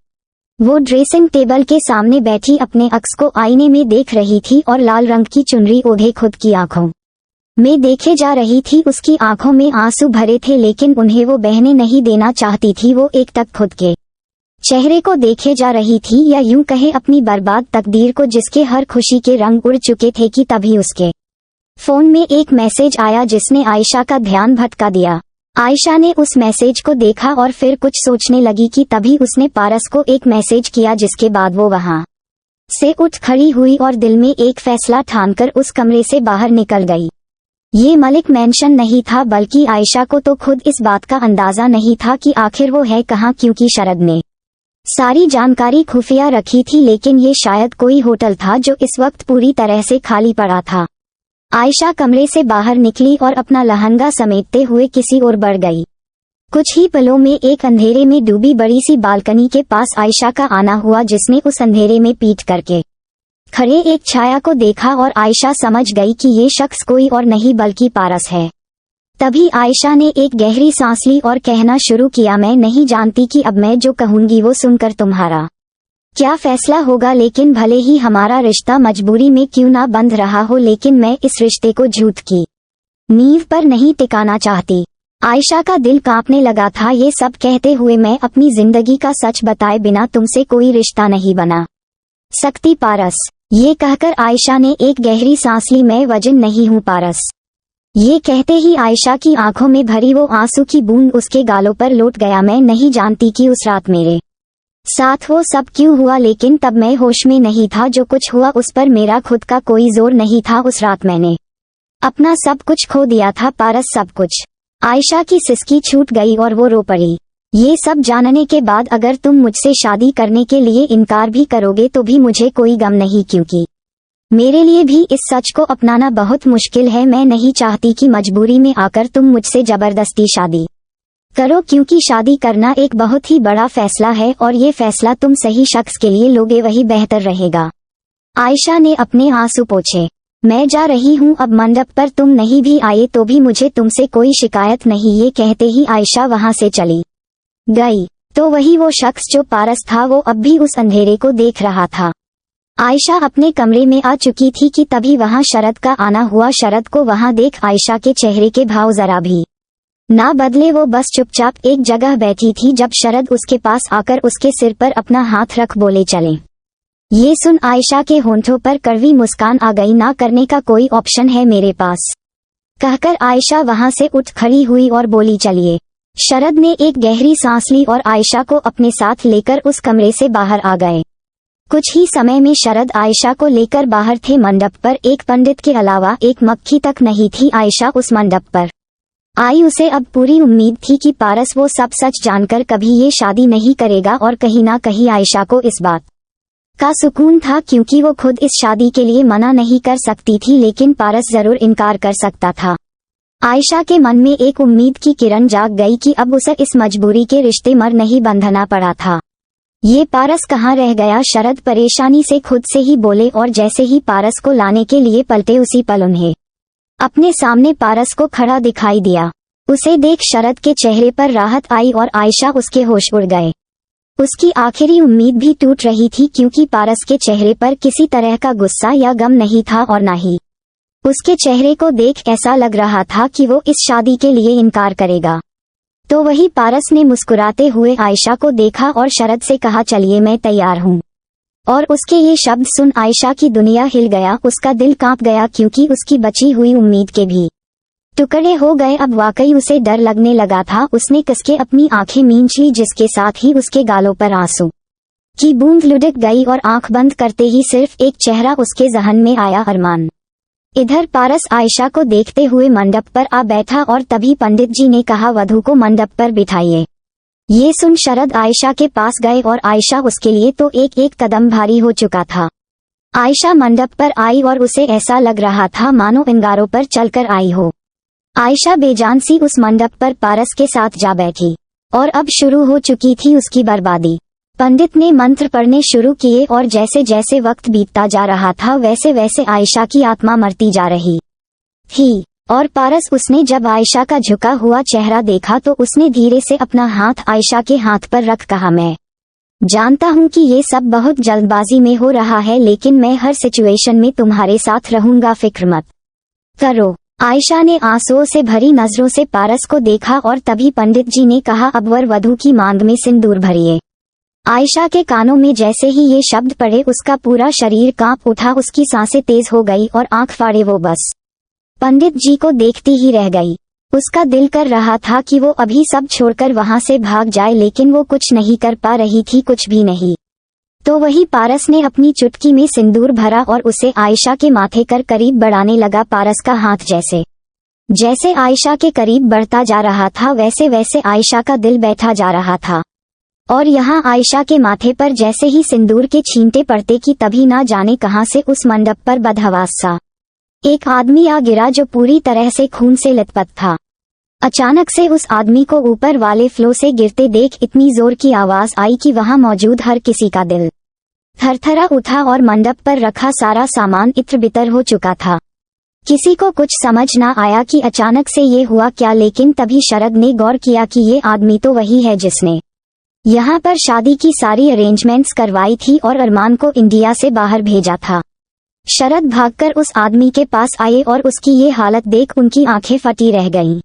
वो ड्रेसिंग टेबल के सामने बैठी अपने अक्स को आईने में देख रही थी और लाल रंग की चुनरी ओढ़े खुद की आंखों में देखे जा रही थी। उसकी आंखों में आंसू भरे थे, लेकिन उन्हें वो बहने नहीं देना चाहती थी। वो एक टक खुद के चेहरे को देखे जा रही थी, या यूं कहे अपनी बर्बाद तकदीर को, जिसके हर खुशी के रंग उड़ चुके थे। कि तभी उसके फोन में एक मैसेज आया जिसने आयशा का ध्यान भटका दिया। आयशा ने उस मैसेज को देखा और फिर कुछ सोचने लगी कि तभी उसने पारस को एक मैसेज किया, जिसके बाद वो वहां से उठ खड़ी हुई और दिल में एक फैसला ठानकर उस कमरे से बाहर निकल गई। ये मलिक मेंशन नहीं था, बल्कि आयशा को तो खुद इस बात का अंदाजा नहीं था कि आखिर वो है कहाँ, क्योंकि शरद ने सारी जानकारी खुफिया रखी थी। लेकिन ये शायद कोई होटल था जो इस वक्त पूरी तरह से खाली पड़ा था। आयशा कमरे से बाहर निकली और अपना लहंगा समेटते हुए किसी ओर बढ़ गई। कुछ ही पलों में एक अंधेरे में डूबी बड़ी सी बालकनी के पास आयशा का आना हुआ, जिसने उस अंधेरे में पीठ करके खड़े एक छाया को देखा और आयशा समझ गई कि ये शख्स कोई और नहीं बल्कि पारस है। तभी आयशा ने एक गहरी सांस ली और कहना शुरू किया, मैं नहीं जानती कि अब मैं जो कहूंगी वो सुनकर तुम्हारा क्या फैसला होगा, लेकिन भले ही हमारा रिश्ता मजबूरी में क्यों ना बंध रहा हो, लेकिन मैं इस रिश्ते को झूठ की नींव पर नहीं टिकाना चाहती। आयशा का दिल कांपने लगा था। ये सब कहते हुए, मैं अपनी जिंदगी का सच बताए बिना तुमसे कोई रिश्ता नहीं बना सकती पारस। ये कहकर आयशा ने एक गहरी सांस ली, मैं वजन नहीं हूँ पारस। ये कहते ही आयशा की आंखों में भरी वो आंसू की बूंद उसके गालों पर लौट गया। मैं नहीं जानती कि उस रात मेरे साथ वो सब क्यों हुआ, लेकिन तब मैं होश में नहीं था। जो कुछ हुआ उस पर मेरा खुद का कोई जोर नहीं था। उस रात मैंने अपना सब कुछ खो दिया था पारस, सब कुछ। आयशा की सिसकी छूट गई और वो रो पड़ी। ये सब जानने के बाद अगर तुम मुझसे शादी करने के लिए इनकार भी करोगे तो भी मुझे कोई गम नहीं, क्योंकि मेरे लिए भी इस सच को अपनाना बहुत मुश्किल है। मैं नहीं चाहती कि मजबूरी में आकर तुम मुझसे जबरदस्ती शादी करो, क्योंकि शादी करना एक बहुत ही बड़ा फैसला है और ये फैसला तुम सही शख्स के लिए लोगे वही बेहतर रहेगा। आयशा ने अपने आंसू पोंछे। मैं जा रही हूँ अब मंडप पर, तुम नहीं भी आए तो भी मुझे तुमसे कोई शिकायत नहीं। ये कहते ही आयशा वहाँ से चली गई। तो वही वो शख्स जो पारस था, वो अब भी उस अंधेरे को देख रहा था। आयशा अपने कमरे में आ चुकी थी कि तभी वहाँ शरद का आना हुआ। शरद को वहाँ देख आयशा के चेहरे के भाव जरा भी ना बदले। वो बस चुपचाप एक जगह बैठी थी जब शरद उसके पास आकर उसके सिर पर अपना हाथ रख बोले, चलें। ये सुन आयशा के होंठों पर कड़वी मुस्कान आ गई। ना करने का कोई ऑप्शन है मेरे पास, कहकर आयशा वहाँ से उठ खड़ी हुई और बोली, चलिए। शरद ने एक गहरी सांस ली और आयशा को अपने साथ लेकर उस कमरे से बाहर आ गए। कुछ ही समय में शरद आयशा को लेकर बाहर थे। मंडप पर एक पंडित के अलावा एक मक्खी तक नहीं थी। आयशा उस मंडप पर आई। उसे अब पूरी उम्मीद थी कि पारस वो सब सच जानकर कभी ये शादी नहीं करेगा, और कहीं ना कहीं आयशा को इस बात का सुकून था, क्योंकि वो खुद इस शादी के लिए मना नहीं कर सकती थी, लेकिन पारस जरूर इनकार कर सकता था। आयशा के मन में एक उम्मीद की किरण जाग गई कि अब उसे इस मजबूरी के रिश्ते मर नहीं बंधना पड़ा था। ये पारस कहाँ रह गया, शरद परेशानी से खुद से ही बोले, और जैसे ही पारस को लाने के लिए पलटे उसी पल उन्हें अपने सामने पारस को खड़ा दिखाई दिया। उसे देख शरद के चेहरे पर राहत आई और आयशा उसके होश उड़ गए। उसकी आखिरी उम्मीद भी टूट रही थी, क्योंकि पारस के चेहरे पर किसी तरह का गुस्सा या गम नहीं था, और न ही उसके चेहरे को देख ऐसा लग रहा था कि वो इस शादी के लिए इनकार करेगा। तो वही पारस ने मुस्कुराते हुए आयशा को देखा और शरद से कहा, चलिए मैं तैयार हूँ। और उसके ये शब्द सुन आयशा की दुनिया हिल गया। उसका दिल कांप गया, क्योंकि उसकी बची हुई उम्मीद के भी टुकड़े हो गए। अब वाकई उसे डर लगने लगा था। उसने कसके अपनी आंखें मींच ली, जिसके साथ ही उसके गालों पर आंसू की बूंद लुढ़क गई, और आंख बंद करते ही सिर्फ एक चेहरा उसके जहन में आया, अरमान। इधर पारस आयशा को देखते हुए मंडप पर आ बैठा, और तभी पंडित जी ने कहा, वधू को मंडप पर बिठाइए। ये सुन शरद आयशा के पास गए, और आयशा उसके लिए तो एक एक कदम भारी हो चुका था। आयशा मंडप पर आई और उसे ऐसा लग रहा था मानो अंगारों पर चलकर आई हो। आयशा बेजान सी उस मंडप पर पारस के साथ जा बैठी, और अब शुरू हो चुकी थी उसकी बर्बादी। पंडित ने मंत्र पढ़ने शुरू किए, और जैसे जैसे वक्त बीतता जा रहा था वैसे वैसे आयशा की आत्मा मरती जा रही थी। और पारस, उसने जब आयशा का झुका हुआ चेहरा देखा तो उसने धीरे से अपना हाथ आयशा के हाथ पर रख कहा, मैं जानता हूँ कि ये सब बहुत जल्दबाजी में हो रहा है, लेकिन मैं हर सिचुएशन में तुम्हारे साथ रहूंगा, फिक्र मत करो। आयशा ने आंसुओं से भरी नजरों से पारस को देखा, और तभी पंडित जी ने कहा, अब वर वधू की मांग में सिंदूर भरिए। आयशा के कानों में जैसे ही ये शब्द पड़े उसका पूरा शरीर कांप उठा। उसकी सांसें तेज हो गई और आंख फाड़े वो बस पंडित जी को देखती ही रह गई। उसका दिल कर रहा था कि वो अभी सब छोड़कर वहां से भाग जाए, लेकिन वो कुछ नहीं कर पा रही थी, कुछ भी नहीं। तो वही पारस ने अपनी चुटकी में सिंदूर भरा और उसे आयशा के माथे कर करीब बढ़ाने लगा। पारस का हाथ जैसे जैसे आयशा के करीब बढ़ता जा रहा था वैसे वैसे आयशा का दिल बैठा जा रहा था। और यहाँ आयशा के माथे पर जैसे ही सिंदूर के छींटे पड़ते कि तभी ना जाने कहां से उस मंडप पर बदहवास सा एक आदमी आ गिरा, जो पूरी तरह से खून से लथपथ था। अचानक से उस आदमी को ऊपर वाले फ्लो से गिरते देख इतनी जोर की आवाज आई कि वहां मौजूद हर किसी का दिल थरथरा उठा, और मंडप पर रखा सारा सामान इत्र बितर हो चुका था। किसी को कुछ समझ ना आया कि अचानक से ये हुआ क्या, लेकिन तभी शरद ने गौर किया कि ये आदमी तो वही है जिसने यहाँ पर शादी की सारी अरेंजमेंट्स करवाई थी और अरमान को इंडिया से बाहर भेजा था। शरद भागकर उस आदमी के पास आए और उसकी ये हालत देख उनकी आंखें फटी रह गईं।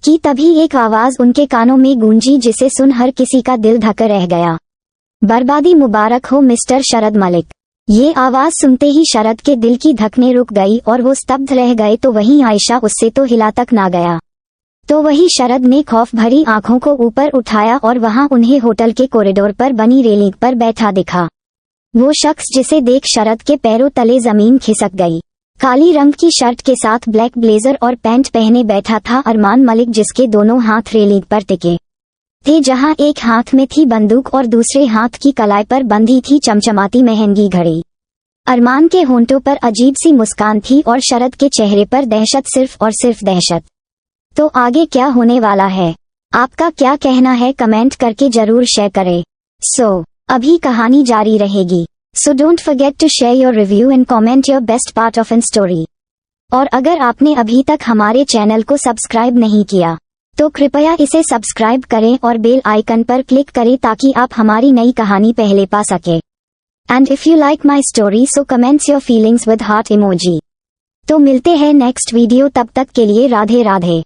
कि तभी एक आवाज उनके कानों में गूंजी, जिसे सुन हर किसी का दिल धक्का रह गया। बर्बादी मुबारक हो मिस्टर शरद मलिक। ये आवाज सुनते ही शरद के दिल की धड़कनें रुक गई और वो स्तब्ध रह गए। तो वहीं आयशा उससे तो हिला तक ना गया। तो वही शरद ने खौफ भरी आंखों को ऊपर उठाया और वहां उन्हें होटल के कॉरिडोर पर बनी रेलिंग पर बैठा दिखा। वो शख्स जिसे देख शरद के पैरों तले जमीन खिसक गई। काली रंग की शर्ट के साथ ब्लैक ब्लेजर और पैंट पहने बैठा था अरमान मलिक, जिसके दोनों हाथ रेलिंग पर टिके थे, जहां एक हाथ में थी बंदूक और दूसरे हाथ की कलाई पर बंधी थी चमचमाती महंगी घड़ी। अरमान के होंठों पर अजीब सी मुस्कान थी और शरद के चेहरे पर दहशत, सिर्फ और सिर्फ दहशत। तो आगे क्या होने वाला है, आपका क्या कहना है, कमेंट करके जरूर शेयर करें। अभी कहानी जारी रहेगी। So don't forget to share your review and comment your best part of an story. और अगर आपने अभी तक हमारे चैनल को सब्सक्राइब नहीं किया तो कृपया इसे सब्सक्राइब करें और बेल आइकन पर क्लिक करें ताकि आप हमारी नई कहानी पहले पा सके। And if you like my story so comments your feelings with heart emoji. तो मिलते हैं नेक्स्ट वीडियो, तब तक के लिए राधे राधे।